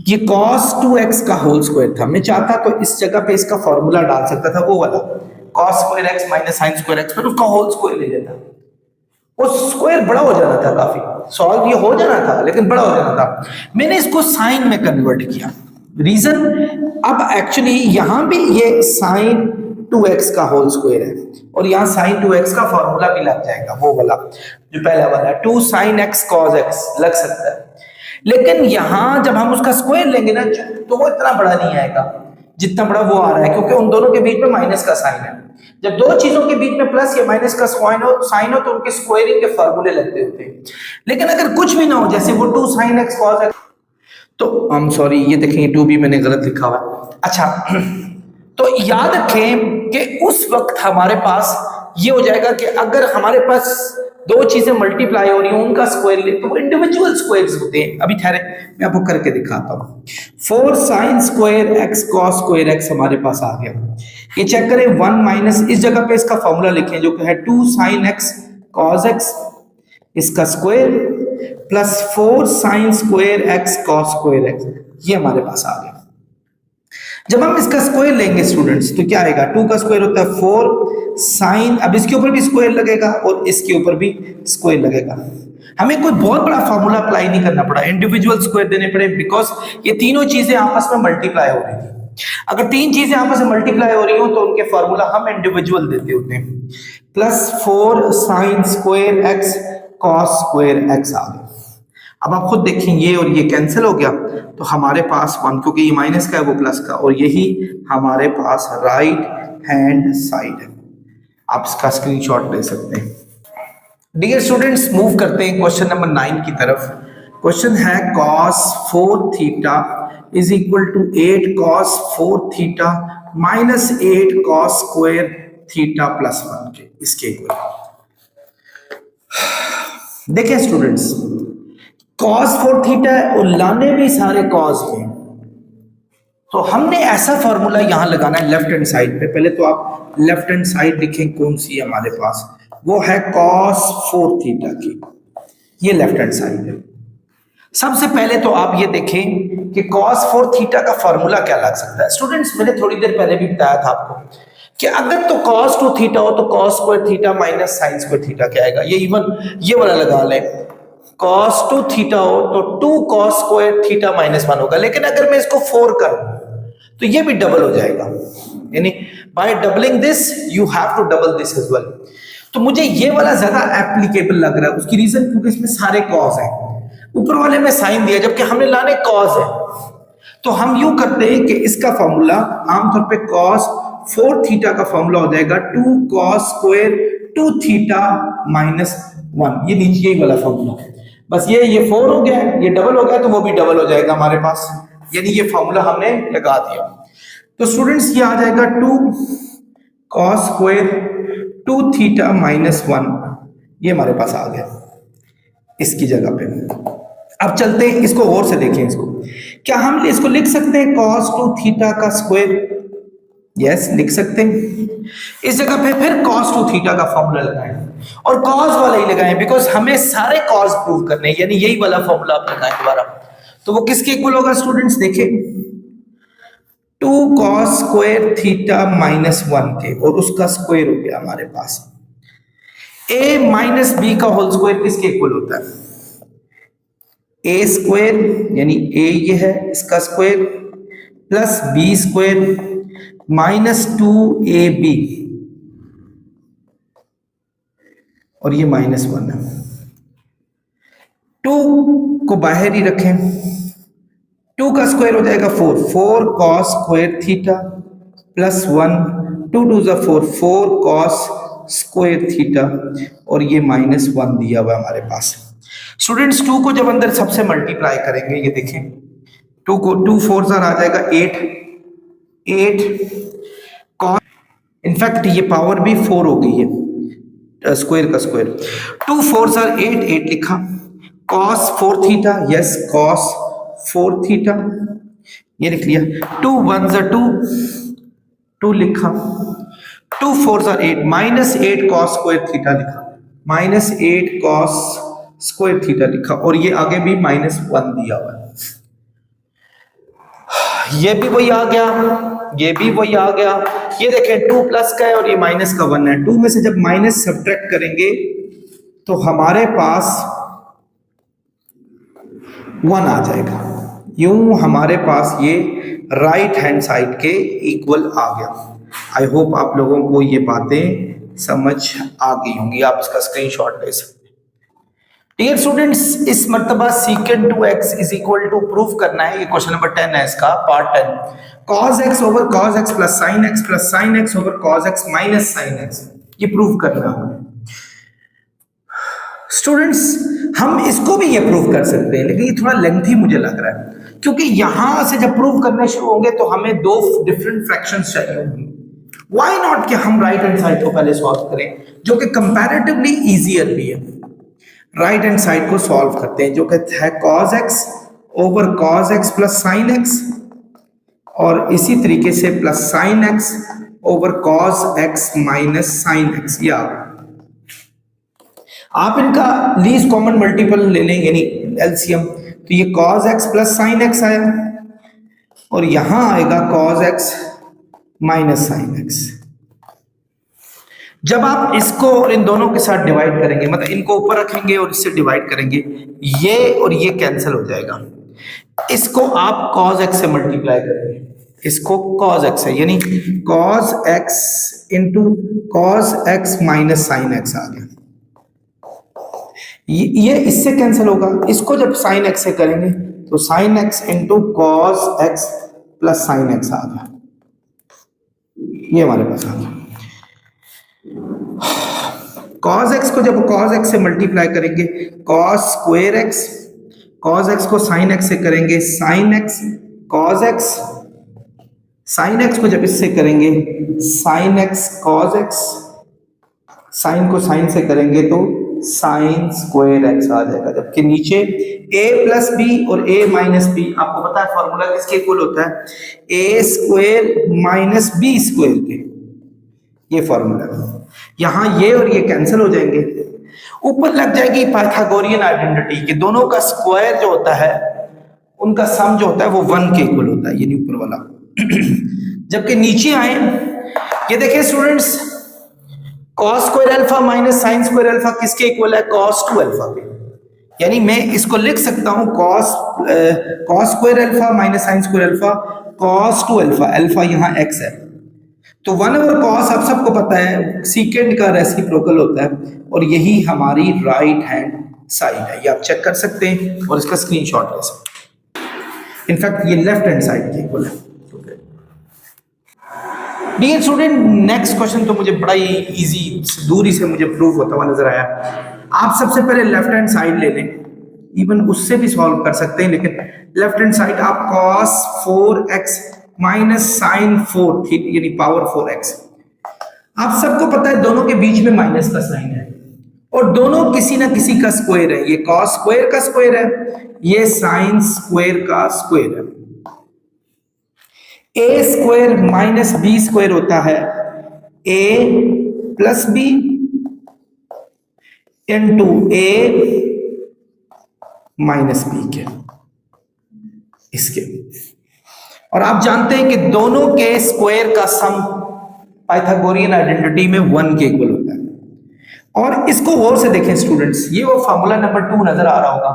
ये cos 2x का होल स्क्वायर था, मैं चाहता तो इस जगह पे इसका फॉर्मूला डाल सकता था, वो वाला cos square x minus sine square x, पर उसका होल स्क्वायर ले लेता, वो स्क्वायर बड़ा हो जाना था, काफी सॉल्व ये हो जाना था लेकिन बड़ा हो जाना था। मैंने इसको साइन में कन्वर्ट किया। रीजन, अब एक्चुअली यहां भी ये साइन 2x का होल स्क्वायर है और यहाँ साइन 2x का फॉर्मूला भी लग जाएगा, वो वाला जो पहला वाला 2 sin x cos x लग सकता है। लेकिन यहां जब हम उसका स्क्वायर लेंगे ना तो वो इतना बड़ा नहीं आएगा जितना बड़ा वो आ रहा है, क्योंकि उन दोनों के बीच में माइनस का साइन है। जब दो चीजों के बीच में प्लस या माइनस का साइन हो तो उनके स्क्वायरिंग के फॉर्मूले लगते होते हैं। लेकिन अगर कुछ भी ना हो, जैसे वो 2 sin x cos x, तो I'm सॉरी, ये देखें 2 भी मैंने गलत लिखा हुआ है। अच्छा, तो याद रखें कि उस वक्त हमारे पास ये हो जाएगा कि अगर हमारे पास दो चीजें मल्टीप्लाई हो रही हो उनका स्क्वायर ले तो वो इंडिविजुअल स्क्वायर्स होते हैं। अभी ठहरे, मैं आपको करके दिखाता हूं। 4 sin square x cos square x हमारे पास आ गया। ये चेक करें, 1 माइनस इस जगह पे इसका फॉर्मूला लिखें जो कि है 2 sin x cos x इसका square plus 4 sin square x cos square x, ये हमारे पास आ गया। जब हम इसका स्क्वायर लेंगे स्टूडेंट्स तो क्या आएगा, 2 का स्क्वायर होता है 4 साइन, अब इसके ऊपर भी स्क्वायर लगेगा और इसके ऊपर भी स्क्वायर लगेगा। हमें कोई बहुत बड़ा फॉर्मूला अप्लाई नहीं करना पड़ा, इंडिविजुअल स्क्वायर देने पड़े, बिकॉज ये तीनों चीजें आपस में मल्टीप्लाई हो रही थी। अगर तीन चीजें आपस में मल्टीप्लाई हो रही हो तो उनके फॉर्मूला हम इंडिविजुअल देते होते हैं। Plus 4 sine square X cos square X आ गया। अब आप खुद देखें, ये और ये कैंसिल हो गया तो हमारे पास 1, क्योंकि ये माइनस का है वो प्लस का, और यही हमारे पास राइट हैंड साइड है। आप इसका स्क्रीनशॉट ले सकते हैं। डियर स्टूडेंट्स, मूव करते हैं क्वेश्चन नंबर 9 की तरफ। क्वेश्चन है cos 4 theta is equal to 8 cos 4 theta minus 8 cos square theta plus 1 के इसके इक्वल। देखें स्टूडेंट्स, cos 4 थीटा है और लाने भी सारे cos में, तो हमने ऐसा फॉर्मूला यहां लगाना है लेफ्ट हैंड साइड पे। पहले तो आप लेफ्ट हैंड साइड लिखें कौन सी है हमारे पास, वो है cos 4 थीटा की, ये लेफ्ट हैंड साइड है। सबसे पहले तो आप ये देखें कि cos 4 थीटा का फॉर्मूला क्या लग सकता है। स्टूडेंट्स, मैंने थोड़ी देर पहले भी बताया था आपको कि अगर तो cos 2 थीटा हो तो cos square theta minus sine square theta क्या आएगा, ये इवन ये वाला लगा लें। cos 2 थीटा हो तो 2 cos स्क्वायर थीटा माइनस 1 होगा। लेकिन अगर मैं इसको 4 करूं तो ये भी डबल हो जाएगा, यानी by doubling this you have to double this as well. तो मुझे ये वाला ज्यादा एप्लीकेबल लग रहा है। उसकी रीजन क्योंकि इसमें सारे कॉस हैं, ऊपर वाले में साइन दिया जबकि हमने लाने कॉस है। तो हम यूं करते हैं कि इसका फॉर्मूला आमतौर पे cos 4 थीटा का फॉर्मूला हो जाएगा 2 cos स्क्वायर 2 थीटा माइनस 1, ये नीचे यही वाला फॉर्मूला। बस ये 4 हो गया, ये डबल हो गया तो वो भी डबल हो जाएगा हमारे पास, यानी ये फॉर्मूला हमने लगा दिया। तो स्टूडेंट्स ये आ जाएगा 2 cos स्क्वायर 2 थीटा माइनस 1, ये हमारे पास आ गया इसकी जगह पे। अब चलते हैं इसको और से देखें, इसको क्या हम इसको लिख सकते हैं cos 2 थीटा का स्क्वायर? यस, लिख सकते हैं। इस जगह पे फिर cos 2 थीटा का फॉर्मूला लगाएं और cos वाला ही लगाएं, बिकॉज हमें सारे cos प्रूव करने हैं, यानी यही वाला फॉर्मूला आप लगाएं दोबारा। तो वो किसके इक्वल होगा स्टूडेंट्स, देखें 2 cos स्क्वायर थीटा माइनस 1 के, और उसका स्क्वायर हो गया हमारे पास। a माइनस बी का होल स्क्वायर किसके इक्वल होता है, a स्क्वायर, यानी a ये है इसका square plus b square minus 2ab, और ये माइनस 1 है। 2 को बाहर ही रखें, 2 का स्क्वायर हो जाएगा 4 cos स्क्वायर थीटा प्लस 1, 2 2 जा 4 cos स्क्वायर थीटा, और ये माइनस 1 दिया हुआ हमारे पास। स्टूडेंट्स 2 को जब अंदर सबसे मल्टीप्लाई करेंगे, ये देखें 2 को 2 4 आ जाएगा 8 cos, इनफैक्ट ये पावर भी 4 हो गई है, स्क्वायर का स्क्वायर। 2 4 8 लिखा, cos 4 theta, yes cos 4 theta, ये लिख लिया। 2 1 2 लिखा, 2 4 8 माइनस 8 cos स्क्वायर थीटा लिखा, माइनस 8 cos स्क्वायर थीटा लिखा, और ये आगे भी माइनस 1 दिया हुआ है। ये भी वही आ गया, ये भी वही आ गया। ये देखें 2 प्लस का है और ये माइनस का 1 है। 2 में से जब माइनस सब्ट्रैक्ट करेंगे तो हमारे पास 1 आ जाएगा। यूं हमारे पास ये राइट हैंड साइड के इक्वल आ गया। आई होप आप लोगों को ये बातें समझ आ गई होंगी, आप इसका स्क्रीनशॉट ले सकते हैं। डियर स्टूडेंट्स, इस मर्तबा secant 2x is equal to proof करना है, ये क्वेश्चन नंबर 10 है इसका, part 10। cos x over cos x plus sin x over cos x minus sin x, ये प्रूफ करना है। स्टूडेंट्स, हम इसको भी ये प्रूव कर सकते हैं, लेकिन ये थोड़ा लेंथी मुझे लग रहा है, क्योंकि यहां से जब प्रूव करने शुरू होंगे तो हमें दो डिफरेंट फ्रैक्शंस चाहिए होंगे। व्हाई नॉट कि हम राइट हैंड साइड को पहले सॉल्व करें, जो कि कंपैरेटिवली इजियर भी है। राइट हैंड साइड को सॉल्व करते हैं, जो कि है cos x over cos x plus sin x, और इसी तरीके से plus sin x over cos x minus sin x। या आप इनका लीस्ट कॉमन मल्टीपल ले लेंगे, यानी एलसीएम, तो ये cos x plus sin x आया, और यहां आएगा cos x minus sin x। जब आप इसको और इन दोनों के साथ डिवाइड करेंगे, मतलब इनको ऊपर रखेंगे और इससे डिवाइड करेंगे, ये और ये कैंसिल हो जाएगा। इसको आप cos x से मल्टीप्लाई करेंगे, इसको cos x है, यानी cos x into cos x minus sin x आ गया। ये इससे कैंसिल होगा। इसको जब sin x से करेंगे तो sin x into cos x plus sin x आ गया, ये हमारे पास आ गया। cos x को जब cos x से मल्टीप्लाई करेंगे, cos square x, cos x को sin x से करेंगे sin x cos x, sin x को जब इससे करेंगे sin x cos x, sin को sin से करेंगे तो sin स्क्वायर x आ जाएगा। जबकि नीचे a प्लस बी और a माइनस बी, आपको पता है फॉर्मूला किसके इक्वल होता है, a square minus B square के, ये फॉर्मूला। यहां ये और ये कैंसिल हो जाएंगे, ऊपर लग जाएगी पाइथागोरियन आइडेंटिटी के दोनों का स्क्वायर जो होता है उनका सम जो होता है वो 1 के इक्वल होता है, यानी ऊपर वाला। जबकि नीचे आए, ये देखिए students, cos square alpha minus sin square alpha किसके इक्वल है, cos 2 अल्फा के। यानी मैं इसको लिख सकता हूं cos square alpha minus sin square alpha cos 2 alpha, alpha यहां x है, तो 1 ओवर cos आप सबको पता है सीकेंड का रेसिप्रोकल होता है, और यही हमारी राइट हैंड साइड है। ये आप चेक कर सकते हैं और इसका स्क्रीनशॉट ले सकते हैं। इनफैक्ट ये लेफ्ट हैंड साइड के इक्वल है। डियर स्टूडेंट, नेक्स्ट क्वेश्चन तो मुझे बड़ा ही इजी, दूरी से मुझे प्रूव होता हुआ नजर आया। आप सबसे पहले लेफ्ट हैंड साइड ले लें, इवन उससे भी सॉल्व कर सकते हैं, लेकिन लेफ्ट हैंड साइड आप cos 4x माइनस साइन 4 यानी पावर 4x। आप सबको पता है दोनों के बीच में माइनस का साइन है, और दोनों किसी ना किसी का स्क्वायर है। ये cos स्क्वायर का स्क्वायर है, ये साइन स्क्वायर का स्क्वायर है। a square minus B square होता है a plus B into a minus b के, इसके। और आप जानते हैं कि दोनों के स्क्वायर का सम पाइथागोरियन आइडेंटिटी में 1 के इक्वल होता है। और इसको गौर से देखें स्टूडेंट्स, ये वो फार्मूला नंबर 2 नजर आ रहा होगा,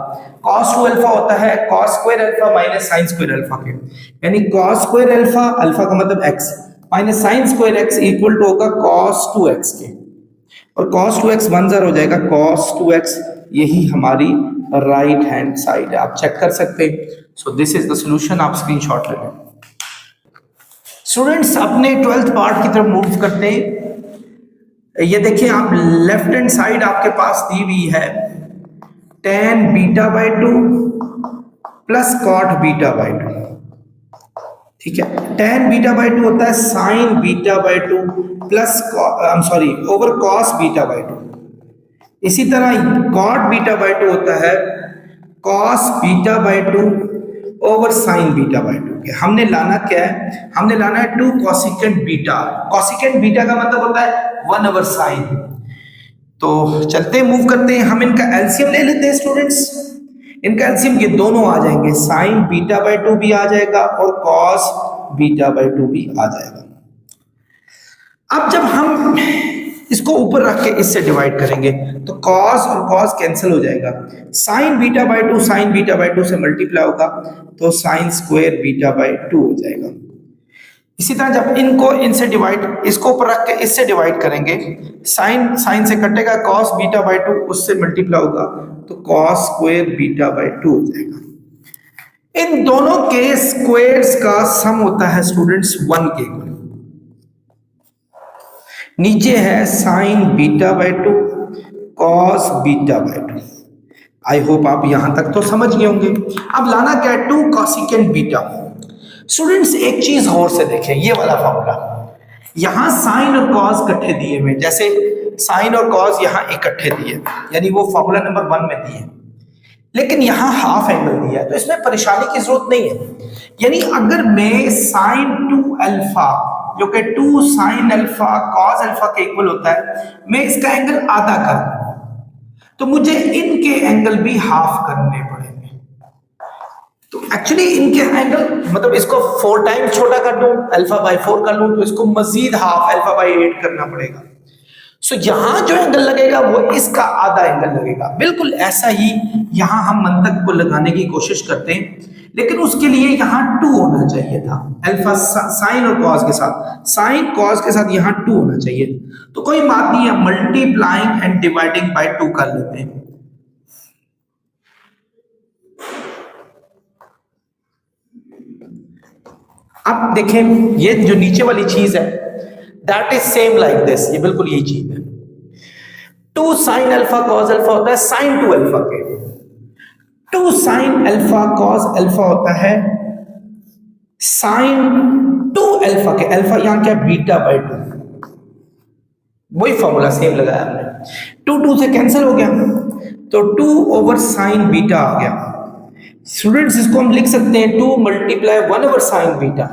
cos 2 अल्फा होता है cos square alpha minus sin square alpha के, यानी cos स्क्वायर अल्फा, अल्फा का मतलब x, minus sin square x equal to होगा cos 2x के, और cos 2x 1 ज़र हो जाएगा cos 2x, यही हमारी राइट हैंड साइड है। आप चेक कर सकते हैं। सो दिस इज द सॉल्यूशन, आप स्क्रीनशॉट ले लें। स्टूडेंट्स, अपने 12th पार्ट की तरफ मूव करते हैं। ये देखिए, आप लेफ्ट हैंड साइड आपके पास दी हुई है tan beta by 2 plus cot beta by 2, ठीक है। tan बीटा बाई 2 होता है sin beta by 2 plus over cos beta by 2। इसी तरह cot बीटा बाई 2 होता है cos beta by 2 over sin beta by 2 के। हमने लाना क्या है, हमने लाना है 2 cosecant बीटा। cosecant बीटा का मतलब होता है 1 ओवर sin। तो चलते मूव करते हैं, हम इनका एलसीएम ले लेते हैं स्टूडेंट्स। इनका एलसीएम ये दोनों आ जाएंगे, sin बीटा बाई 2 भी आ जाएगा और cos बीटा बाई 2 भी आ जाएगा। अब जब हम इसको ऊपर रख के इससे डिवाइड करेंगे तो cos और cos कैंसिल हो जाएगा, sin beta by 2 sin beta by 2 से मल्टीप्लाई होगा तो sin स्क्वायर बीटा बाय 2 हो जाएगा। इसी तरह जब इनको इनसे डिवाइड, इसको ऊपर रख के इससे डिवाइड करेंगे, sin से कटेगा, cos बीटा बाय 2 उससे मल्टीप्लाई होगा तो cos स्क्वायर बीटा बाय 2 हो जाएगा। इन दोनों के स्क्वायर्स का सम होता है स्टूडेंट्स 1 के इक्वल। नीचे है sign beta by 2 cos beta by 2। I hope आप यहां तक तो समझ गए होंगे। अब लाना क्या है, 2 कॉसिकेंट बीटा। स्टूडेंट्स एक चीज और से देखें, ये वाला फॉर्मूला, यहां साइन और कॉस इकट्ठे दिए हुए, जैसे साइन और कॉस यहां इकट्ठे दिए, यानी वो फॉर्मूला नंबर 1 में दिए, लेकिन यहां हाफ एंगल दिया है तो इसमें परेशानी की जरूरत नहीं है। यानी अगर मैं साइन 2 अल्फा जो कि 2 साइन अल्फा कॉस अल्फा के इक्वल होता है, मैं इसका एंगल आधा कर दूं तो मुझे इनके एंगल भी हाफ करने पड़ेंगे। तो एक्चुअली इनके एंगल मतलब इसको 4 टाइम्स छोटा कर दूं, अल्फा बाय 4 कर लूं तो इसको मजीद हाफ अल्फा बाय 8 करना पड़ेगा। सो यहां जो एंगल लगेगा वो इसका आधा एंगल लगेगा। बिल्कुल ऐसा ही यहां हम मंतक को लगाने की कोशिश करते हैं, लेकिन उसके लिए यहां 2 होना चाहिए था, अल्फा साइन और कॉस के साथ, साइन कॉस के साथ यहां 2 होना चाहिए। तो कोई बात नहीं है, मल्टीप्लाइंग एंड डिवाइडिंग बाय 2 कर लेते हैं। अब देखें ये जो नीचे वाली चीज है that is same like this, ये बिल्कुल यही चीज है। 2 साइन अल्फा कॉस अल्फा होता है साइन 2 अल्फा के, 2 साइन अल्फा कॉस अल्फा होता है साइन 2 अल्फा के, अल्फा यहां क्या बीटा बाय 2, वही फॉर्मूला सेम लगाया हमने। 2 2 से कैंसिल हो गया तो 2 ओवर साइन बीटा आ गया। स्टूडेंट्स इसको हम लिख सकते हैं 2 multiply 1 over sign beta,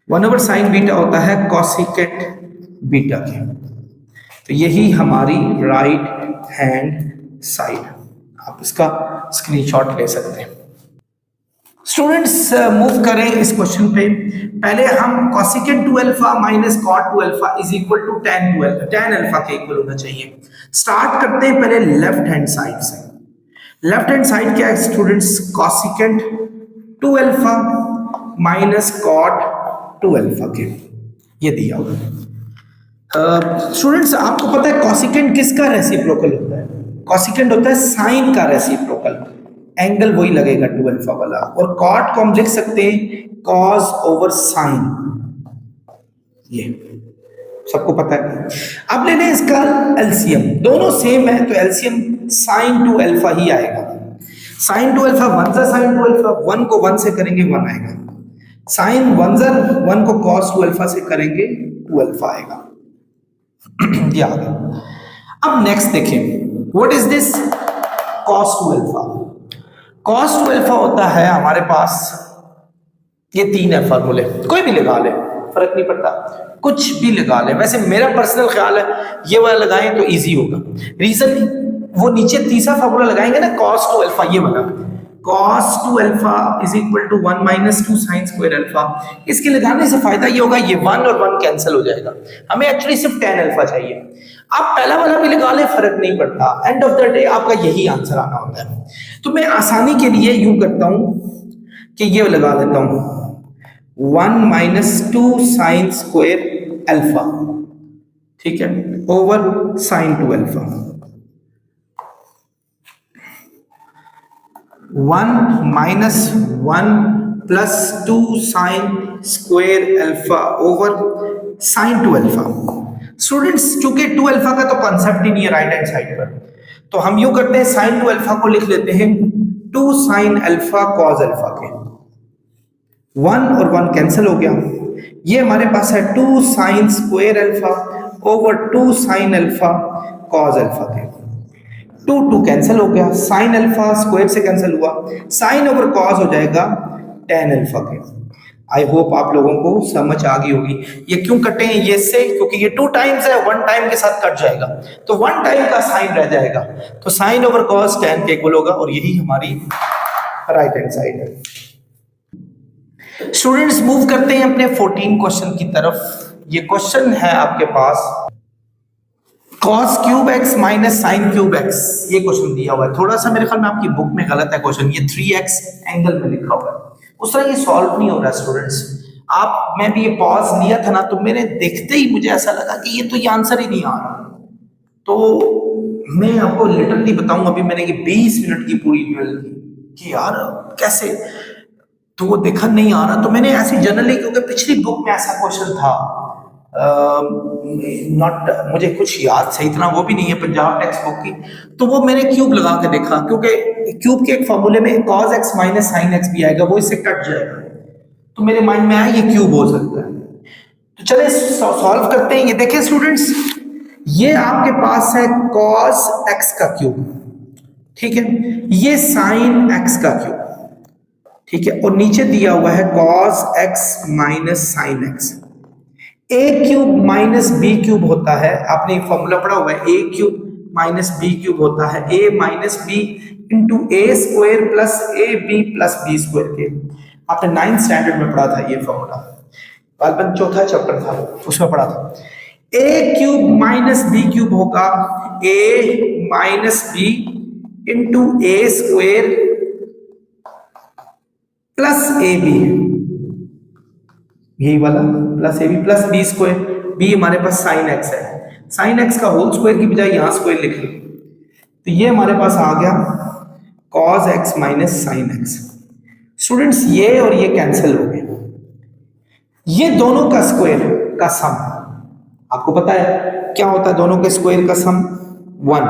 1 over sign beta होता है कॉसिकेट बीटा के। तो यही हमारी राइट हैंड साइड, आप इसका स्क्रीनशॉट ले सकते हैं। स्टूडेंट्स मूव करें इस क्वेश्चन पे। पहले हम cosecant 2 alpha minus cot 2 alpha is equal to tan alpha के इक्वल होना चाहिए। स्टार्ट करते हैं पहले लेफ्ट हैंड साइड से। लेफ्ट हैंड साइड क्या है students, cosecant 2 alpha minus cot 2 alpha के, ये दिया हुआ। स्टूडेंट्स आपको पता है कॉसिकेंट किसका रेसिप्रोकल होता है, कॉसिकेंट होता है साइन का रेसिप्रोकल, एंगल वही लगेगा 2 अल्फा वाला। और कॉट को हम लिख सकते हैं कॉस ओवर साइन, ये सबको पता है। अब ले लें इसका एलसीएम, दोनों सेम है तो एलसीएम साइन 2 अल्फा ही आएगा। साइन 2 अल्फा 1 जा साइन 2 अल्फा, 1 को 1 से करेंगे 1 आएगा, साइन 1 जा 1 को कॉस 2 अल्फा से करेंगे 2 अल्फा आएगा। ये आ गया। अब नेक्स्ट देखें, what is this cos 2 alpha. Cos 2 alpha होता है हमारे पास, ये 3 है फॉर्मूले, कोई भी लगा ले फर्क नहीं पड़ता, कुछ भी लगा ले। वैसे मेरा पर्सनल ख्याल है ये वाला लगाएं तो इजी होगा। रीजन वो नीचे तीसरा फॉर्मूला लगाएंगे ना कॉस 2 अल्फा, ये वाला cos 2 alpha is equal to 1 minus 2 sine square alpha. इसके लगाने से फायदा ये होगा, ये 1 और 1 कैंसिल हो जाएगा, हमें एक्चुअली सिर्फ tan अल्फा चाहिए। आप पहला वाला भी लगा ले फर्क नहीं पड़ता, एंड ऑफ द डे आपका यही आंसर आना होता है। तो मैं आसानी के लिए यूं करता हूं कि ये लगा देता हूं 1 माइनस 2 साइन स्क्वायर अल्फा, ठीक है, over sine 2 alpha, 1 minus 1 plus 2 sine square alpha over sine 2 alpha. Students चूंकि 2 अल्फा का तो कॉन्सेप्ट ही नहीं है राइट हैंड साइड पर, तो हम यूं करते हैं साइन 2 अल्फा को लिख लेते हैं 2 साइन अल्फा कॉस अल्फा के, 1 और 1 कैंसिल हो गया, ये हमारे पास है 2 sine square alpha over 2 sign alpha cos alpha के, 2 2 कैंसिल हो गया, साइन अल्फा स्क्वायर से कैंसिल हुआ, साइन ओवर कॉस हो जाएगा tan अल्फा के। आई होप आप लोगों को समझ आ गई होगी। ये क्यों कटे हैं ये से, क्योंकि ये 2 टाइम्स है, 1 टाइम के साथ कट जाएगा तो 1 टाइम का साइन रह जाएगा, तो साइन ओवर कॉस tan के इक्वल होगा, और यही हमारी राइट हैंड साइड है। स्टूडेंट्स मूव करते हैं अपने 14 क्वेश्चन की तरफ। ये क्वेश्चन है आपके पास cos cube x minus sine cube x, ये क्वेश्चन दिया हुआ है। थोड़ा सा मेरे ख्याल में आपकी बुक में गलत है क्वेश्चन, ये 3x एंगल में लिखा हुआ है, उस तरह ये सॉल्व नहीं हो रहा स्टूडेंट्स। आप मैं भी ये पॉज लिया था ना, तो मैंने देखते ही मुझे ऐसा लगा कि ये आंसर ही नहीं आ रहा। तो मैं आपको लिटरली बताऊं, अभी मैंने ये 20 मिनट की पूरी ड्रिल की कि यार कैसे, तो वो देखा नहीं आ रहा, तो मैंने ऐसी जनरली, क्योंकि पिछली बुक में ऐसा क्वेश्चन था, नॉट मुझे कुछ याद सही इतना वो भी नहीं है पंजाब टेक्स्ट बुक की, तो वो मैंने क्यूब लगा के देखा, क्योंकि क्यूब के एक फॉर्मूले में cos x minus sine x भी आएगा, वो इससे कट जाएगा, तो मेरे माइंड में आया ये क्यूब हो सकता है। तो चले सॉल्व करते हैं। ये देखें स्टूडेंट्स, ये आपके पास है cos x का क्यूब, ठीक है, ये sin x का क्यूब, ठीक है, और नीचे दिया हुआ है cos x minus sine x. a cube minus b cube होता है, आपने एक फॉर्मूला पढ़ा हुआ है, a cube minus b cube होता है a minus b into a square plus a b plus B square के, आपने 9th स्टैंडर्ड में पढ़ा था ये फॉर्मूला, बालपन चौथा चैप्टर था उसमें पढ़ा था। a cube minus b cube होगा a minus b into a square plus a b, यही वाला plus a b plus B square, b हमारे पास साइन एक्स है, साइन एक्स का होल स्क्वायर की बजाय यहां स्क्वायर लिख लो, तो ये हमारे पास आ गया cos x minus sine x. Students ये और ये कैंसिल हो गए, ये दोनों का स्क्वायर का सम, आपको पता है क्या होता है दोनों के स्क्वायर का सम 1,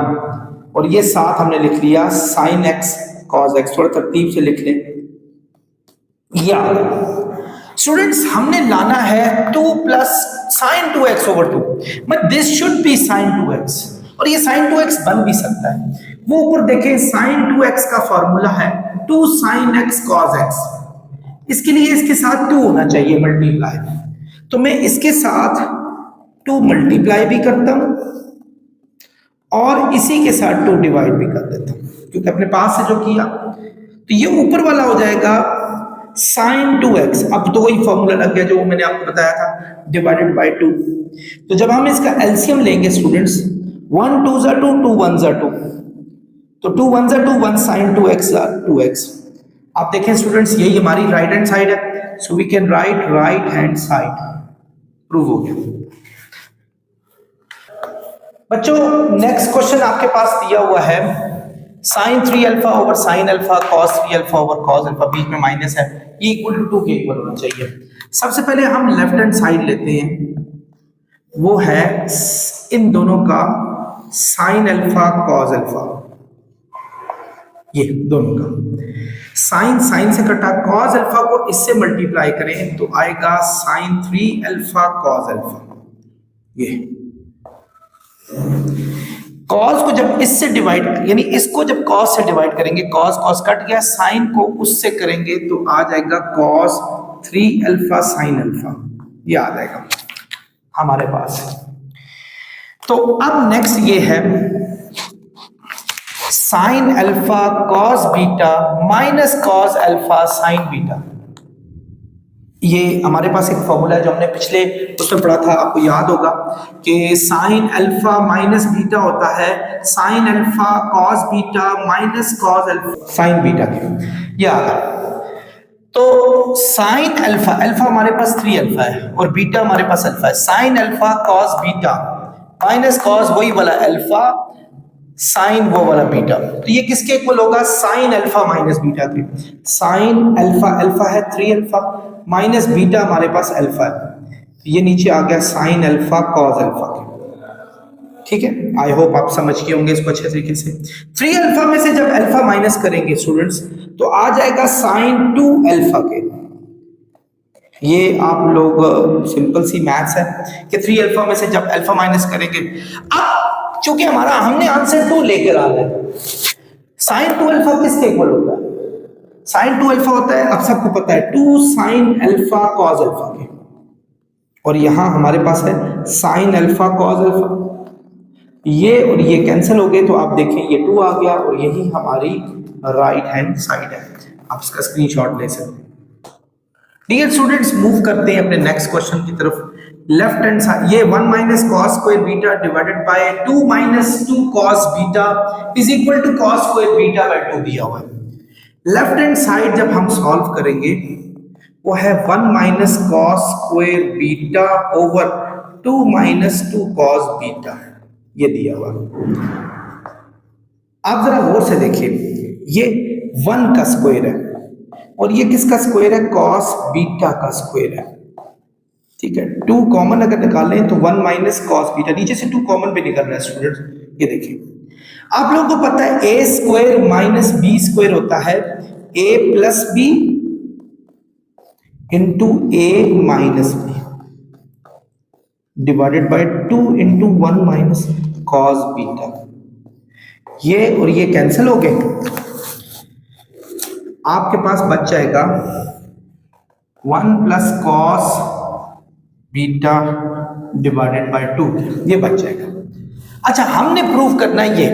और ये साथ हमने लिख लिया साइन एक्स cos x, थोड़ा तरतीब से लिख लें। या स्टूडेंट्स हमने लाना है 2 plus sine 2x over 2, but this should be sine 2x, और ये साइन 2x बन भी सकता है। वो ऊपर देखें साइन 2x का फॉर्मूला है 2 साइन x cos x, इसके लिए इसके साथ 2 होना चाहिए मल्टीप्लाई, तो मैं इसके साथ 2 मल्टीप्लाई भी करता हूं और इसी के साथ 2 डिवाइड भी कर देता हूं, क्योंकि अपने पास से जो किया, तो ये ऊपर वाला हो जाएगा साइन 2x, अब तो वही फॉर्मूला लग गया जो मैंने आपको बताया था, डिवाइडेड बाय 2। तो जब हम इसका एलसीएम लेंगे स्टूडेंट्स, 1 2 जा 2, 2 1 जा 2, तो 2 1 जा 2, 1 साइन 2x 2x। आप देखें स्टूडेंट्स यही हमारी राइट हैंड साइड है, so we can write right hand side, prove हो गया। बच्चों नेक्स्ट क्वेश्चन आपके पास दिया हुआ है sine 3 alpha over sine alpha cos 3 alpha over cos alpha, बीच में माइनस है, ये इक्वल टू 2 के इक्वल होना चाहिए। सबसे पहले हम लेफ्ट हैंड साइड लेते हैं, वो है इन दोनों का साइन अल्फा cos अल्फा, ये दोनों का साइन साइन से कटा, cos अल्फा को इससे मल्टीप्लाई करें तो आएगा साइन 3 अल्फा cos अल्फा। ये cos को जब इससे डिवाइड, यानी इसको जब cos से डिवाइड करेंगे, cos cos कट गया, साइन को उससे करेंगे तो आ जाएगा cos 3 अल्फा साइन अल्फा, ये आ जाएगा हमारे पास। तो अब नेक्स्ट ये है sine alpha cos beta minus cos alpha sine beta, ये हमारे पास एक फॉर्मूला है जो हमने पिछले उसमें पढ़ा था, आपको याद होगा कि साइन अल्फा माइनस बीटा होता है sine alpha cos beta minus cos alpha sine beta के, ये आ गया। तो साइन अल्फा, अल्फा हमारे पास 3 अल्फा है और बीटा हमारे पास अल्फा है, sine alpha cos beta minus cos वही वाला अल्फा साइन वो वाला बीटा, तो ये किसके इक्वल होगा, साइन अल्फा माइनस बीटा के। साइन अल्फा, अल्फा है 3 अल्फा माइनस बीटा हमारे पास अल्फा है, तो ये नीचे आ गया साइन अल्फा cos अल्फा के, ठीक है। आई होप आप समझ गए होंगे इसको अच्छे तरीके से। 3 अल्फा में से जब अल्फा माइनस करेंगे स्टूडेंट्स तो आ जाएगा साइन 2 अल्फा के, ये आप लोग सिंपल सी मैथ्स है कि 3 अल्फा में से जब अल्फा माइनस करेंगे, अब चूंकि हमारा हमने आंसर 2 लेकर आना है, साइन 2 अल्फा किसके इक्वल होता है, साइन 2 अल्फा होता है, अब सबको पता है 2 साइन अल्फा cos अल्फा के, और यहां हमारे पास है साइन अल्फा cos अल्फा, ये और ये कैंसिल हो गए, तो आप देखें ये 2 आ गया और यही हमारी राइट हैंड साइड है, आप इसका स्क्रीनशॉट ले सकते हैं। डियर स्टूडेंट्स मूव करते हैं अपने नेक्स्ट क्वेश्चन की तरफ। लेफ्ट हैंड साइड ये 1 minus cos square beta divided by 2 minus 2 cos beta is equal to cos square beta by 2 दिया हुआ है। लेफ्ट हैंड साइड जब हम सॉल्व करेंगे वो है 1 minus cos square beta over 2 minus 2 cos beta, ये दिया हुआ। आप जरा गौर से देखिए, ये 1 का स्क्वायर है और ये किसका स्क्वायर है, कॉस बीटा का स्क्वायर है, ठीक है। 2 कॉमन अगर निकालें तो 1 माइनस कॉस बीटा, नीचे से 2 कॉमन पे निकल रहा है स्टूडेंट्स। ये देखिए आप लोगों को पता है A square minus B square होता है A plus B into A minus B divided by 2 into 1 minus cos beta. ये और ये कैंसिल हो गए, आपके पास बच जाएगा 1 plus cos beta divided by 2, ये बच जाएगा। अच्छा हमने प्रूव करना है ये।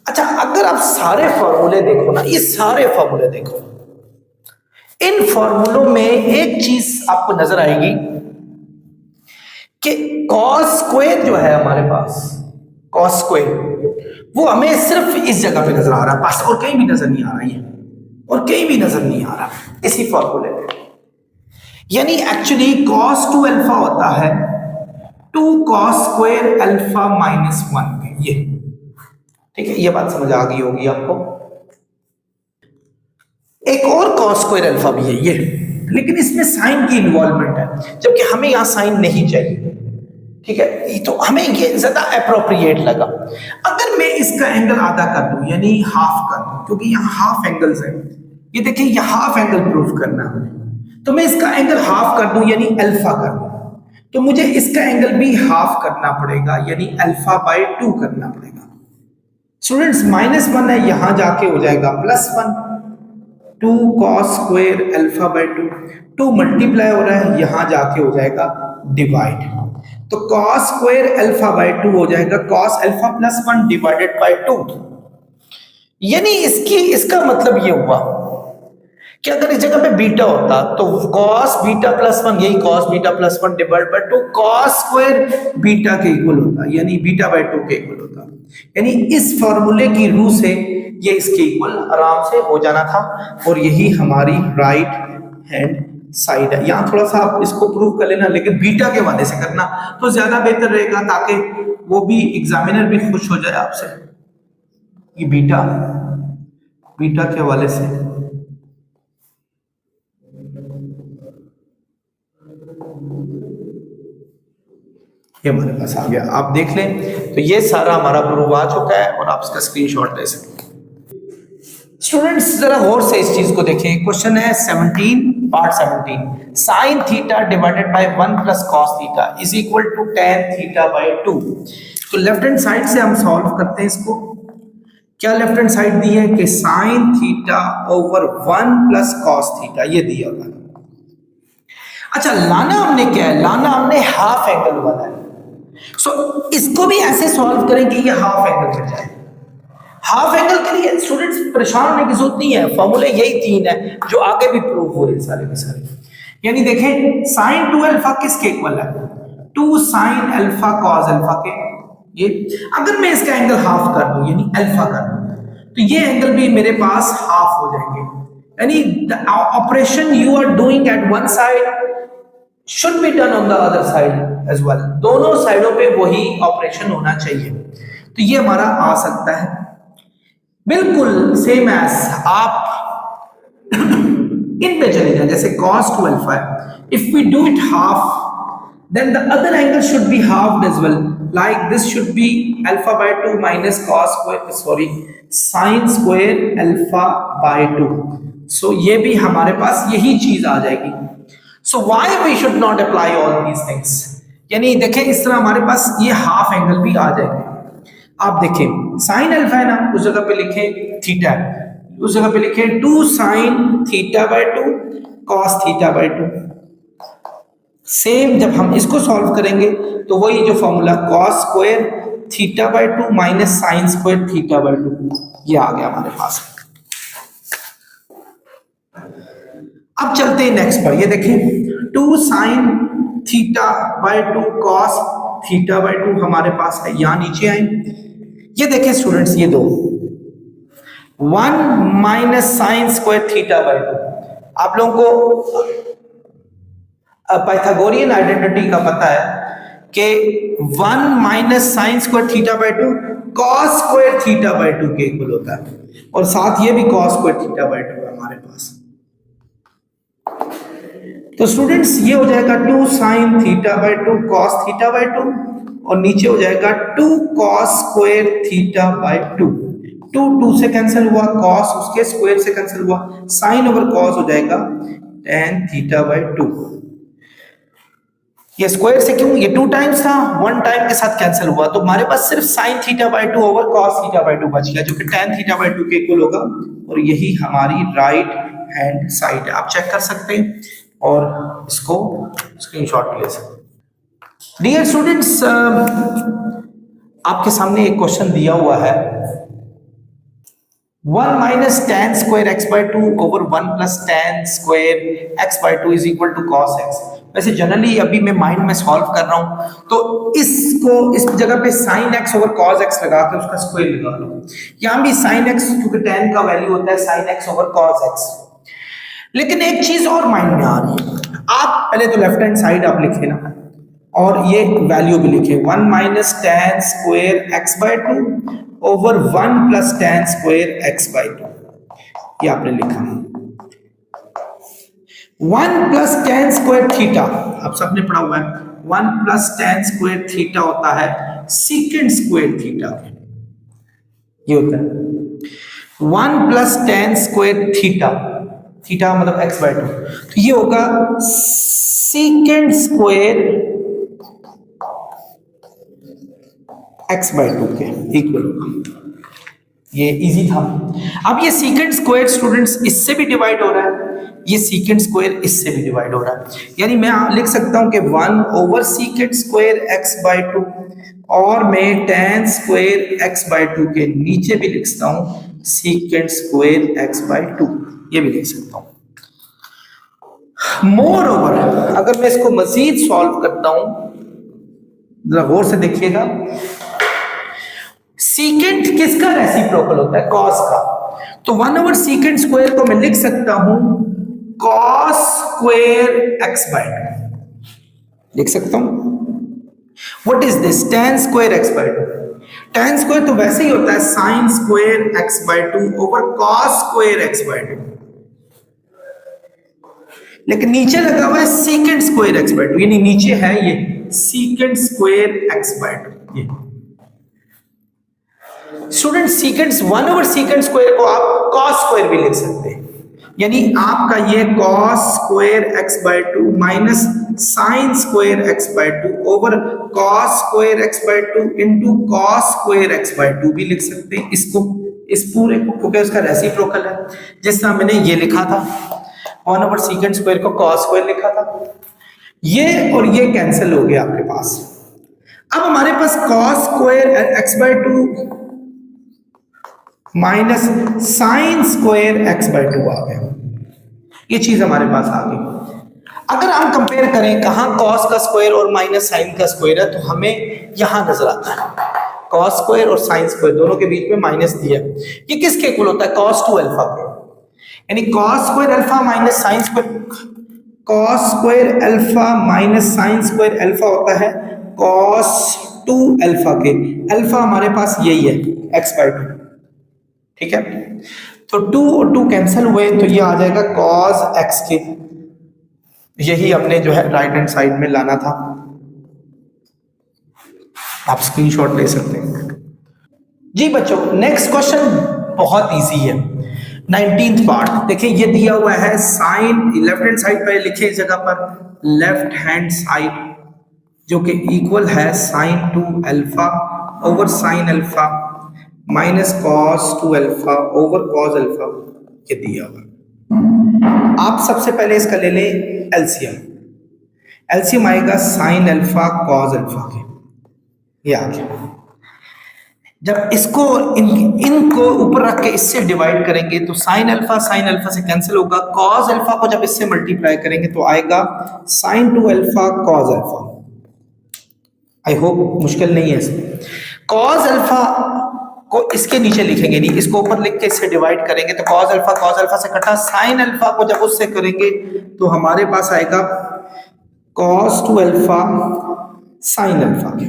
अच्छा अगर आप सारे फॉर्मूले देखो ना, ये सारे फॉर्मूले देखो, इन फॉर्मूलों में एक चीज आपको नजर आएगी कि कॉस स्क्वायर जो है हमारे पास, कॉस स्क्वायर वो हमें सिर्फ इस जगह पे नजर आ रहा है बस, और कहीं भी नजर नहीं आ रहा है, और कहीं भी नजर नहीं आ रहा इसी फॉर्मूले में। यानी एक्चुअली cos 2 अल्फा होता है 2 cos स्क्वायर अल्फा माइनस 1 पे, ये ठीक है, ये बात समझ आ गई होगी आपको। एक और cos स्क्वायर अल्फा भी है ये, लेकिन इसमें साइन की इन्वॉल्वमेंट है, जबकि हमें यहां साइन नहीं चाहिए, ठीक है, तो हमें ये ज्यादा अप्रोप्रिएट लगा। अगर मैं इसका एंगल आधा कर दूं यानी हाफ कर दूं, क्योंकि यहाँ हाफ एंगल्स है, ये देखिए ये हाफ एंगल प्रूव करना है, तो मैं इसका एंगल हाफ कर दूं यानी अल्फा कर दूं, तो मुझे इसका एंगल भी हाफ करना पड़ेगा यानी अल्फा बाय 2 करना पड़ेगा। स्टूडेंट्स -1 है, यहां जाके हो जाएगा +1, 2 cos square alpha by 2 multiply हो रहा है, यहां जाके हो जाएगा डिवाइड, तो cos स्क्वायर अल्फा बाय 2 हो जाएगा cos अल्फा +1 डिवाइडेड बाय 2। यानी इसका मतलब ये हुआ कि अगर इस जगह पे बीटा होता तो cos बीटा +1, यही cos beta +1 divide by 2 cos square beta के इक्वल होता, यानी बीटा बाय 2 के इक्वल होता। यानी इस फॉर्मूले की रूह से ये इसके इक्वल आराम से हो जाना था, और यही हमारी राइट हैंड साइड है। यहाँ थोड़ा सा आप इसको प्रूव कर लेना, लेकिन बीटा के हवाले से करना तो ज्यादा बेहतर रहेगा, ताकि वो भी एग्जामिनर भी खुश हो जाए आपसे। ये बीटा के हवाले से ये हमारे पास आ गया, आप देख लें। तो ये सारा हमारा प्रूव आ चुका है और आप इसका स्क्रीनशॉट ले सकते हैं। स्टूडेंट्स जरा गौर से इस चीज को देखें, क्वेश्चन है 17 part 17, sine theta divided by 1 plus cos theta is equal to tan theta by 2। तो लेफ्ट हैंड साइड से हम सॉल्व करते हैं इसको। क्या लेफ्ट हैंड साइड दी है कि sine theta over 1 plus cos theta, ये दिया हुआ है। अच्छा लाना हमने क्या है, लाना हमने हाफ एंगल वाला है। सो इसको भी ऐसे सॉल्व करें कि ये हाफ एंगल में जाए। हाफ एंगल के लिए स्टूडेंट्स परेशान होने की जरूरत नहीं है, फॉर्मूले यही 3 है जो आगे भी प्रूव हो रहे सारे के सारे। यानी देखें साइन 2 अल्फा किसके इक्वल है, 2 साइन अल्फा कॉस अल्फा के। ये अगर मैं इसका एंगल हाफ कर दूं यानी अल्फा कर दूं, तो ये एंगल भी मेरे पास हाफ हो जाएंगे। यानी the operation you are doing at one side should be done on the other side as well, दोनों साइडों पे वही ऑपरेशन होना चाहिए। तो ये हमारा आ सकता है बिल्कुल सेम एज आप इन पे चले जाए, जैसे cos 2 अल्फा है, if we do it half then the other angle should be halved as well, like this should be alpha by 2 minus cos square sin square alpha by 2। so ये भी हमारे पास यही चीज आ जाएगी। So why we should not apply all these things? यानी देखें इस तरह हमारे पास ये हाफ एंगल भी आ जाएंगे। आप देखें साइन अल्फा है ना, उस जगह पे लिखें थीटा, उस जगह पे लिखें 2 sine theta by 2 cos theta by 2। Same जब हम इसको सॉल्व करेंगे तो वही जो formula cos square theta by 2 minus sine square theta by 2, ये आ गया हमारे पास। अब चलते हैं नेक्स्ट पर, ये देखिए 2 sine theta by 2 cos theta by 2 हमारे पास है। यहां नीचे आए, ये देखिए स्टूडेंट्स, ये दो 1 minus sine square theta by 2। आप लोगों को पाइथागोरियन आइडेंटिटी का पता है कि 1 minus sine square theta by 2 cos square theta by 2 के इक्वल होता है, और साथ ये भी कॉस स्क्वायर थीटा बाय 2 है हमारे पास। तो स्टूडेंट्स ये हो जाएगा 2 sine theta by 2 cos theta by 2, और नीचे हो जाएगा 2 कॉस स्क्वायर थीटा बाय 2। 2 से कैंसिल हुआ, कॉस उसके स्क्वायर से कैंसिल हुआ, साइन ओवर कॉस हो जाएगा tan थीटा बाय 2। ये स्क्वायर से क्यों, ये 2 टाइम्स था, 1 टाइम के साथ कैंसिल हुआ, तो हमारे पास सिर्फ sine theta by 2 over cos theta by 2 बच गया, जो कि tan थीटा बाय 2 के इक्वल होगा, और यही हमारी राइट हैंड साइड है। आप चेक कर सकते हैं और इसको स्क्रीनशॉट ले सकते हैं। डियर स्टूडेंट्स, आपके सामने एक क्वेश्चन दिया हुआ है, 1 minus tan square x by 2 over 1 plus tan square x by 2 is equal to cos x। वैसे जनरली अभी मैं माइंड में सॉल्व कर रहा हूं, तो इसको इस जगह पे sin x over cos x लगा के उसका स्क्वायर लगा लो। यहां भी sin x, क्योंकि tan का वैल्यू होता है sin x over cos x। लेकिन एक चीज और माइंड में आ रही है, आप पहले तो लेफ्ट हैंड साइड आप लिखे ना, और ये वैल्यू भी लिखे 1 minus tan square x by 2 over 1 plus tan square x by 2, ये आपने लिखा। 1 प्लस tan स्क्वायर थीटा आप सबने पढ़ा हुआ है, 1 प्लस tan स्क्वायर थीटा होता है सीकेंट स्क्वायर थीटा, ये होता है 1 plus tan square theta, theta मतलब एक्स बाय 2, तो ये होगा सीकेंट स्क्वायर एक्स बाय 2 के इक्वल होगा। ये इजी था। अब ये सीकेंट स्क्वायर स्टूडेंट्स इससे भी डिवाइड हो रहा है, ये सीकेंट स्क्वायर इससे भी डिवाइड हो रहा है, यानी मैं लिख सकता हूं कि 1 over secant square x by 2, और मैं tan स्क्वायर एक्स बाय 2 के नीचे भी लिख सकता हूं सीकेंट स्क्वायर एक्स बाय 2, ये भी लिख सकता हूं। मोर ओवर अगर मैं इसको मजीद सॉल्व करता हूं, जरा गौर से देखिएगा, सीकेंट किसका रेसिप्रोकल होता है, कॉस का, तो 1 ओवर सीकेंट स्क्वायर को मैं लिख सकता हूं कॉस स्क्वायर एक्स बाय 2, लिख सकता हूं। What is this, tan square x by 2, tan square तो वैसे ही होता है sine square x by 2 over cos square x by 2, लेकिन नीचे लगा हुआ है सीकेंट स्क्वायर एक्स बाय 2, यानी नीचे है ये सीकेंट स्क्वायर एक्स बाय 2। ये student secant 1 over secant square को आप कॉस स्क्वायर भी लिख सकते हैं, यानी आपका ये cos square x by 2 minus sine square x by 2 over cos square x by 2 into cos square x by 2 भी लिख सकते हैं इसको, इस पूरे को, क्योंकि उसका रेसिप्रोकल है। जिस तरह मैंने ये लिखा था 1 ओवर सीकेंट स्क्वायर को कॉस स्क्वायर लिखा था, ये और ये कैंसिल हो गया आपके पास। अब हमारे पास cos square x by 2 minus sine square x by 2 आ गया, ये चीज हमारे पास आ गई। अगर हम कंपेयर करें कहां कॉस का स्क्वायर और माइनस साइन का स्क्वायर है, तो हमें यहां नजर आता है कॉस स्क्वायर और साइन स्क्वायर दोनों के बीच में माइनस दिया, ये किसके इक्वल होता है, cos 2 अल्फा के, यानी cos square alpha minus sine square, cos square alpha minus sine square alpha होता है cos 2 अल्फा के, अल्फा हमारे पास यही है x बाय 2, ठीक है। तो 2 और 2 कैंसिल हुए, तो ये आ जाएगा cos x के, यही अपने जो है राइट हैंड साइड में लाना था। आप स्क्रीनशॉट ले सकते हैं। जी बच्चों, नेक्स्ट क्वेश्चन बहुत इजी है, 19th पार्ट देखिए, ये दिया हुआ है साइन लेफ्ट हैंड साइड पर लिखे इस जगह पर लेफ्ट हैंड साइड जो कि इक्वल है sine 2 alpha over sine alpha minus cos 2 alpha over cos alpha, ये दिया हुआ। आप सबसे पहले इसका ले लें एलसीएम, एलसीएम आएगा साइन अल्फा कॉस अल्फा के, ये आ गया। जब इसको इनको ऊपर रख के इससे डिवाइड करेंगे तो साइन अल्फा से कैंसिल होगा, कॉस अल्फा को जब इससे मल्टीप्लाई करेंगे तो आएगा sine 2 alpha cos alpha. I hope मुश्किल नहीं है इसमें। कॉस अल्फा को इसके नीचे लिखेंगे नहीं, इसको ऊपर लिख के इससे डिवाइड करेंगे तो कॉस अल्फा से कटा, साइन अल्फा को जब उससे करेंगे तो हमारे पास आएगा कॉस 2 अल्फा साइन अल्फा के।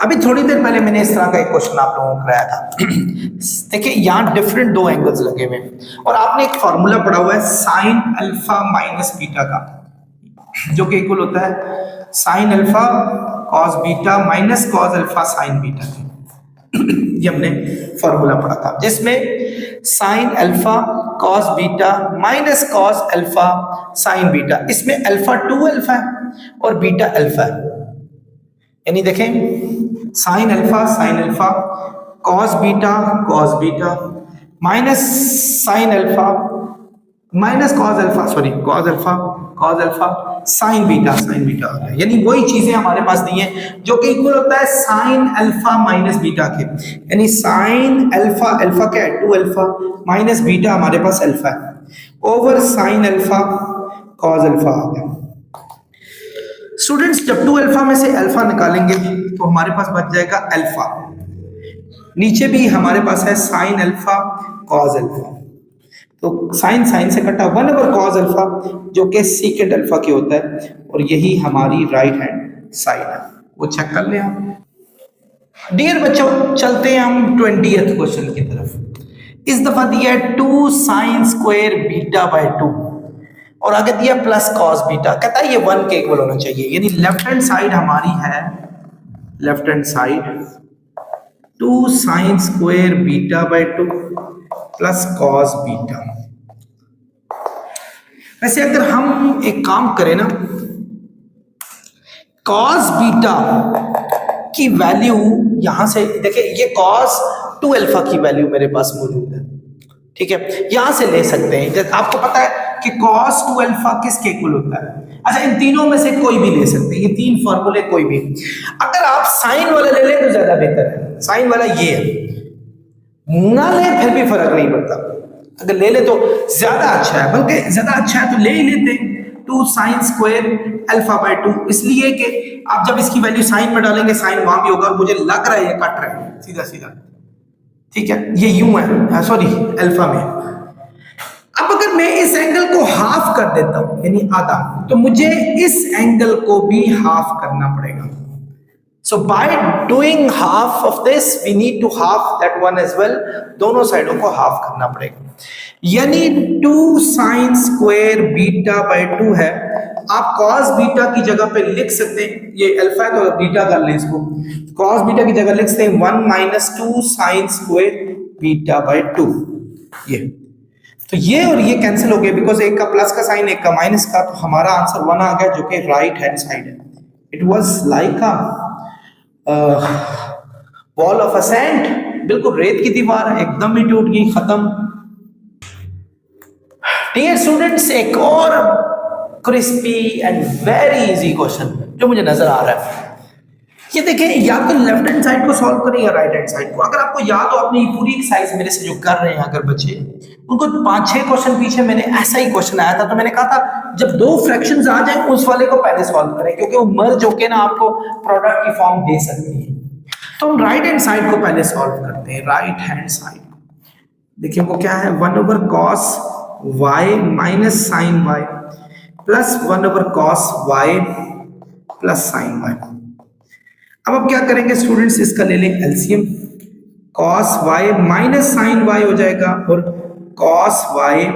अभी थोड़ी देर पहले मैंने इस तरह का एक क्वेश्चन आप लोगों को कराया था। देखिए यहाँ डिफरेंट दो एंगल्स लगे हुए हैं और आपने एक फॉर्मूला पढ़ा हुआ है साइन अल्फा माइनस बीटा का, जो कि इक्वल होता है sine alpha cos beta minus cos alpha sine beta. ये हमने फॉर्मूला पढ़ा था जिसमें sine alpha cos beta minus cos alpha sine beta, इसमें अल्फा 2 अल्फा है और बीटा अल्फा है। यानी देखें sine alpha cos beta minus sine alpha minus cos alpha sine beta आ गया। यानी वही चीजें हमारे पास दी हैं जो कि इक्वल होता है साइन अल्फा माइनस बीटा के। यानी साइन अल्फा क्या है 2 अल्फा माइनस बीटा हमारे पास अल्फा है over sine alpha cos alpha आ गया। स्टूडेंट्स जब 2 अल्फा में से अल्फा निकालेंगे तो हमारे पास बच जाएगा अल्फा, नीचे भी हमारे पास है साइन अल्फा कॉस अल्फा, तो साइन से कटा 1 ओवर कॉस अल्फा जो कि सीकेंड अल्फा की होता है और यही हमारी राइट हैंड साइड है, वो चेक कर लें आप। डियर बच्चों चलते हैं हम 20th क्वेश्चन की तरफ। इस दफा दिया है 2 साइन स्क्वायर बीटा बाय 2 और आगे दिया प्लस कॉस बीटा, कहता है ये 1 के इक्वल होना चाहिए। यानी लेफ्ट हैंड साइड हमारी है 2 sine square beta by 2 plus cos beta. वैसे अगर हम एक काम करें ना, कॉस बीटा की वैल्यू यहां से देखिए, ये कॉस 2 अल्फा की वैल्यू मेरे पास मौजूद है, ठीक है, यहां से ले सकते हैं। आपको पता है कि cos 2 अल्फा किसके इक्वल होता है? अच्छा इन तीनों में से कोई भी ले सकते हैं, ये 3 फॉर्मूले कोई भी। अगर आप साइन वाला ले लें तो ज्यादा बेहतर है, साइन वाला ये है, ना ले फिर भी फर्क नहीं पड़ता, अगर ले ले तो ज्यादा अच्छा है, बल्कि ज्यादा अच्छा है तो ले ही लेते 2 साइन स्क्वायर अल्फा बाय 2, इसलिए कि आप जब इसकी वैल्यू साइन में डालेंगे साइन वहां भी होगा और मुझे लग रहा है ये कट रहा है सीधा, ठीक है, ये यूं है सॉरी अल्फा में। अब अगर मैं इस एंगल को हाफ कर देता हूं यानी आधा, तो मुझे इस एंगल को भी हाफ करना पड़ेगा। So by doing half of this we need to half that one as well, दोनों साइडों को हाफ करना पड़ेगा। यानी 2 साइन स्क्वायर बीटा बाय 2 है, आप cos बीटा की जगह पे लिख सकते हैं, ये अल्फा है तो बीटा कर लें इसको, cos बीटा की जगह लिख सकते हैं 1 minus 2 sine square beta by 2। ये तो ये और ये कैंसिल हो गए बिकॉज एक का प्लस का साइन एक का माइनस का, तो हमारा आंसर 1 आ गया जो कि राइट हैंड साइड है। It was like a wall of a sand, बिल्कुल रेत की दीवार है, एकदम ही टूट गई, खत्म। डियर स्टूडेंट्स एक और crispy and very easy question जो मुझे नजर आ रहा है, ये देखें, या तो लेफ्ट हैंड साइड को सॉल्व करें या राइट हैंड साइड को। अगर आपको याद हो, आपने ये पूरी एक्सरसाइज मेरे से जो कर रहे हैं अगर बच्चे, उनको 5-6 क्वेश्चन पीछे मैंने ऐसा ही क्वेश्चन आया था, तो मैंने कहा था जब 2 फ्रैक्शंस आ जाए उस वाले को पहले सॉल्व करें क्योंकि वो मर्ज होके ना आपको प्रोडक्ट की फॉर्म दे सकती है। तो हम राइट हैंड साइड को पहले सॉल्व करते हैं। राइट हैंड साइड देखिए वो क्या है, 1 over cos y minus sine y plus 1 over cos y plus sine y. अब क्या करेंगे स्टूडेंट्स, इसका ले लें LCM, cos y minus sine y हो जाएगा और cos y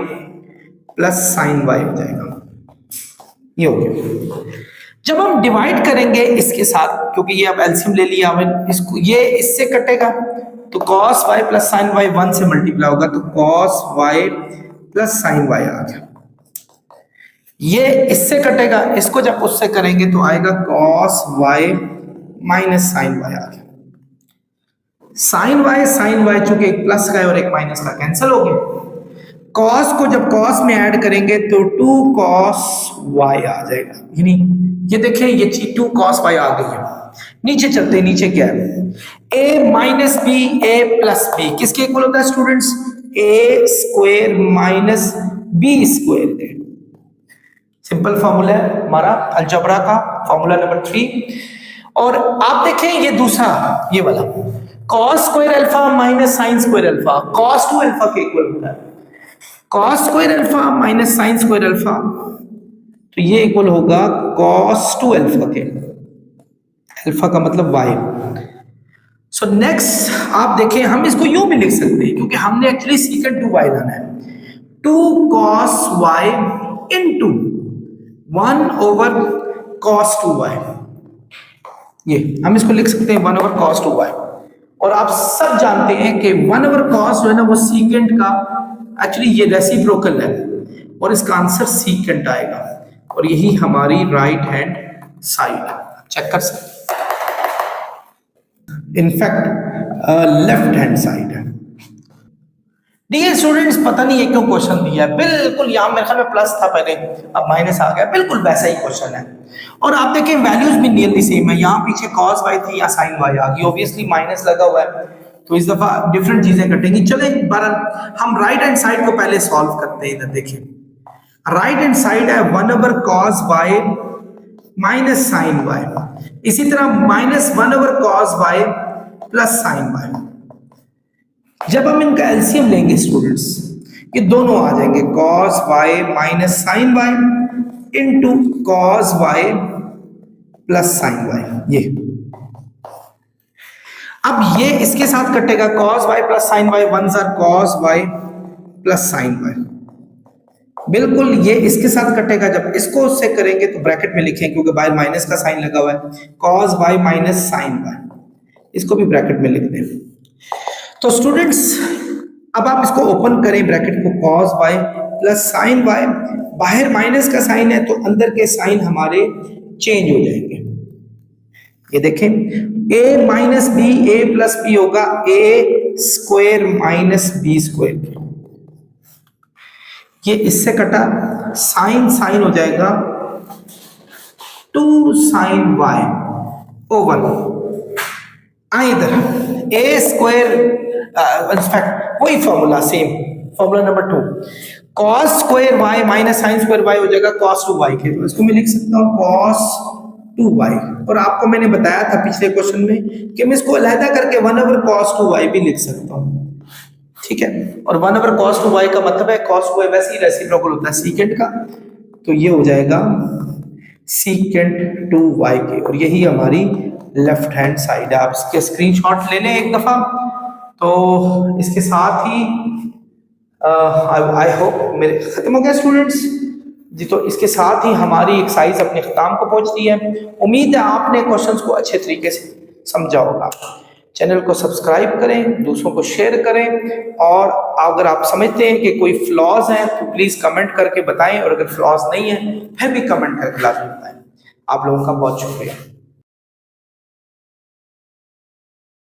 plus sine y हो जाएगा, ये हो गया। जब हम डिवाइड करेंगे इसके साथ, क्योंकि ये अब एलसीएम ले लिया हमने, इसको ये इससे कटेगा तो cos y plus sine y 1 से मल्टीप्लाई होगा, तो cos y plus sine y आ गया। ये इससे कटेगा, इसको जब उससे करेंगे तो आएगा cos y minus sine y आ गया। साइन y चूंकि एक प्लस का है और एक माइनस का, कैंसिल हो गया। cos को जब cos में ऐड करेंगे तो 2 cos y आ जाएगा, यानी ये देखिए ये 2 cos y आ गई है। नीचे चलते हैं, नीचे क्या है, a minus B A plus B किसके इक्वल होता है students, A square minus B square. Simple formula है हमारा अलजेब्रा का, फॉर्मूला नंबर 3। और आप देखें ये दूसरा, ये वाला cos square alpha minus sine square alpha cos 2 alpha के इक्वल होता है। cos square alpha minus sine square alpha, तो ये इक्वल होगा cos 2 अल्फा के, अल्फा का मतलब y। सो नेक्स्ट आप देखें, हम इसको यूं भी लिख सकते हैं क्योंकि हमने एक्चुअली सीकेंट 2y लाना है, 2 cos y into 1 over cos 2y, ये हम इसको लिख सकते हैं 1 ओवर cos 2y। और आप सब जानते हैं कि 1 ओवर cos जो है ना वो सीकेंट का एक्चुअली ये रेसिप्रोकल है और इसका आंसर सीकेंट आएगा, और यही हमारी राइट हैंड साइड चेक कर सकते, इनफैक्ट लेफ्ट हैंड साइड है। डियर स्टूडेंट्स, पता नहीं ये क्यों क्वेश्चन दिया है, बिल्कुल यहाँ मेरे ख्याल में प्लस था पहले, अब माइनस आ गया, बिल्कुल वैसा ही क्वेश्चन है। और आप देखें वैल्यूज भी नियरली सेम है, यहाँ पीछे cos y थी या sin y आ गई, ऑब्वियसली माइनस लगा हुआ है तो इस दफा डिफरेंट चीजें कटेंगी। चले बहरहाल हम राइट हैंड साइड को पहले सॉल्व करते हैं। इधर देखिए राइट हैंड साइड है 1 over cos y minus sin y, इसी तरह minus 1 over cos y plus sin y। जब हम इनका एलसीएम लेंगे स्टूडेंट्स, ये दोनों आ जाएंगे cos y minus sin y into cos y plus sin y। ये अब ये इसके साथ कटेगा cos y plus sin y, 1 jar cos y plus sin y, बिल्कुल ये इसके साथ कटेगा। जब इसको उससे करेंगे तो ब्रैकेट में लिखें क्योंकि बाहर माइनस का साइन लगा हुआ है, cos y minus sin y, इसको भी ब्रैकेट में लिख दें। तो स्टूडेंट्स अब आप इसको ओपन करें ब्रैकेट को, cos y plus sin y, बाहर माइनस का साइन है तो अंदर के साइन हमारे चेंज हो जाएंगे। ये देखें a minus B A plus b होगा a square minus B square, ये इससे कटा, साइन साइन हो जाएगा 2 sin y ओवर इधर a स्क्वायर, इनफैक्ट वही formula same, formula number 2 cos square y minus sine square y हो जाएगा cos 2y के, तो इसको मैं लिख सकता हूँ cos 2y। और आपको मैंने बताया था पिछले क्वेश्चन में कि मैं इसको अलहदा करके 1 ओवर cos 2y भी लिख सकता हूँ, ठीक है। और 1 ओवर cos 2y का मतलब है cos 2y वैसे ही रेसिप्रोकल होता है सीकेंट का, तो ये हो जाएगा सीकेंट 2y के, और यही हमारी लेफ्ट हैंड साइड है। आप इसके स्क्रीनशॉट ले लें एक दफा। तो इसके साथ ही आई होप मेरे खत्म हो गया स्टूडेंट्स जी, तो इसके साथ ही हमारी एक्सरसाइज अपने ख्ताम को पहुंचती है। उम्मीद है आपने क्वेश्चंस को अच्छे तरीके से समझा होगा। चैनल को सब्सक्राइब करें, दूसरों को शेयर करें, और अगर आप समझते हैं कि कोई फ्लॉज हैं तो प्लीज़ कमेंट करके बताएं, और अगर फ्लॉज नहीं है फिर भी कमेंट करके लाजमी बताएं। आप लोगों का बहुत शुक्रिया।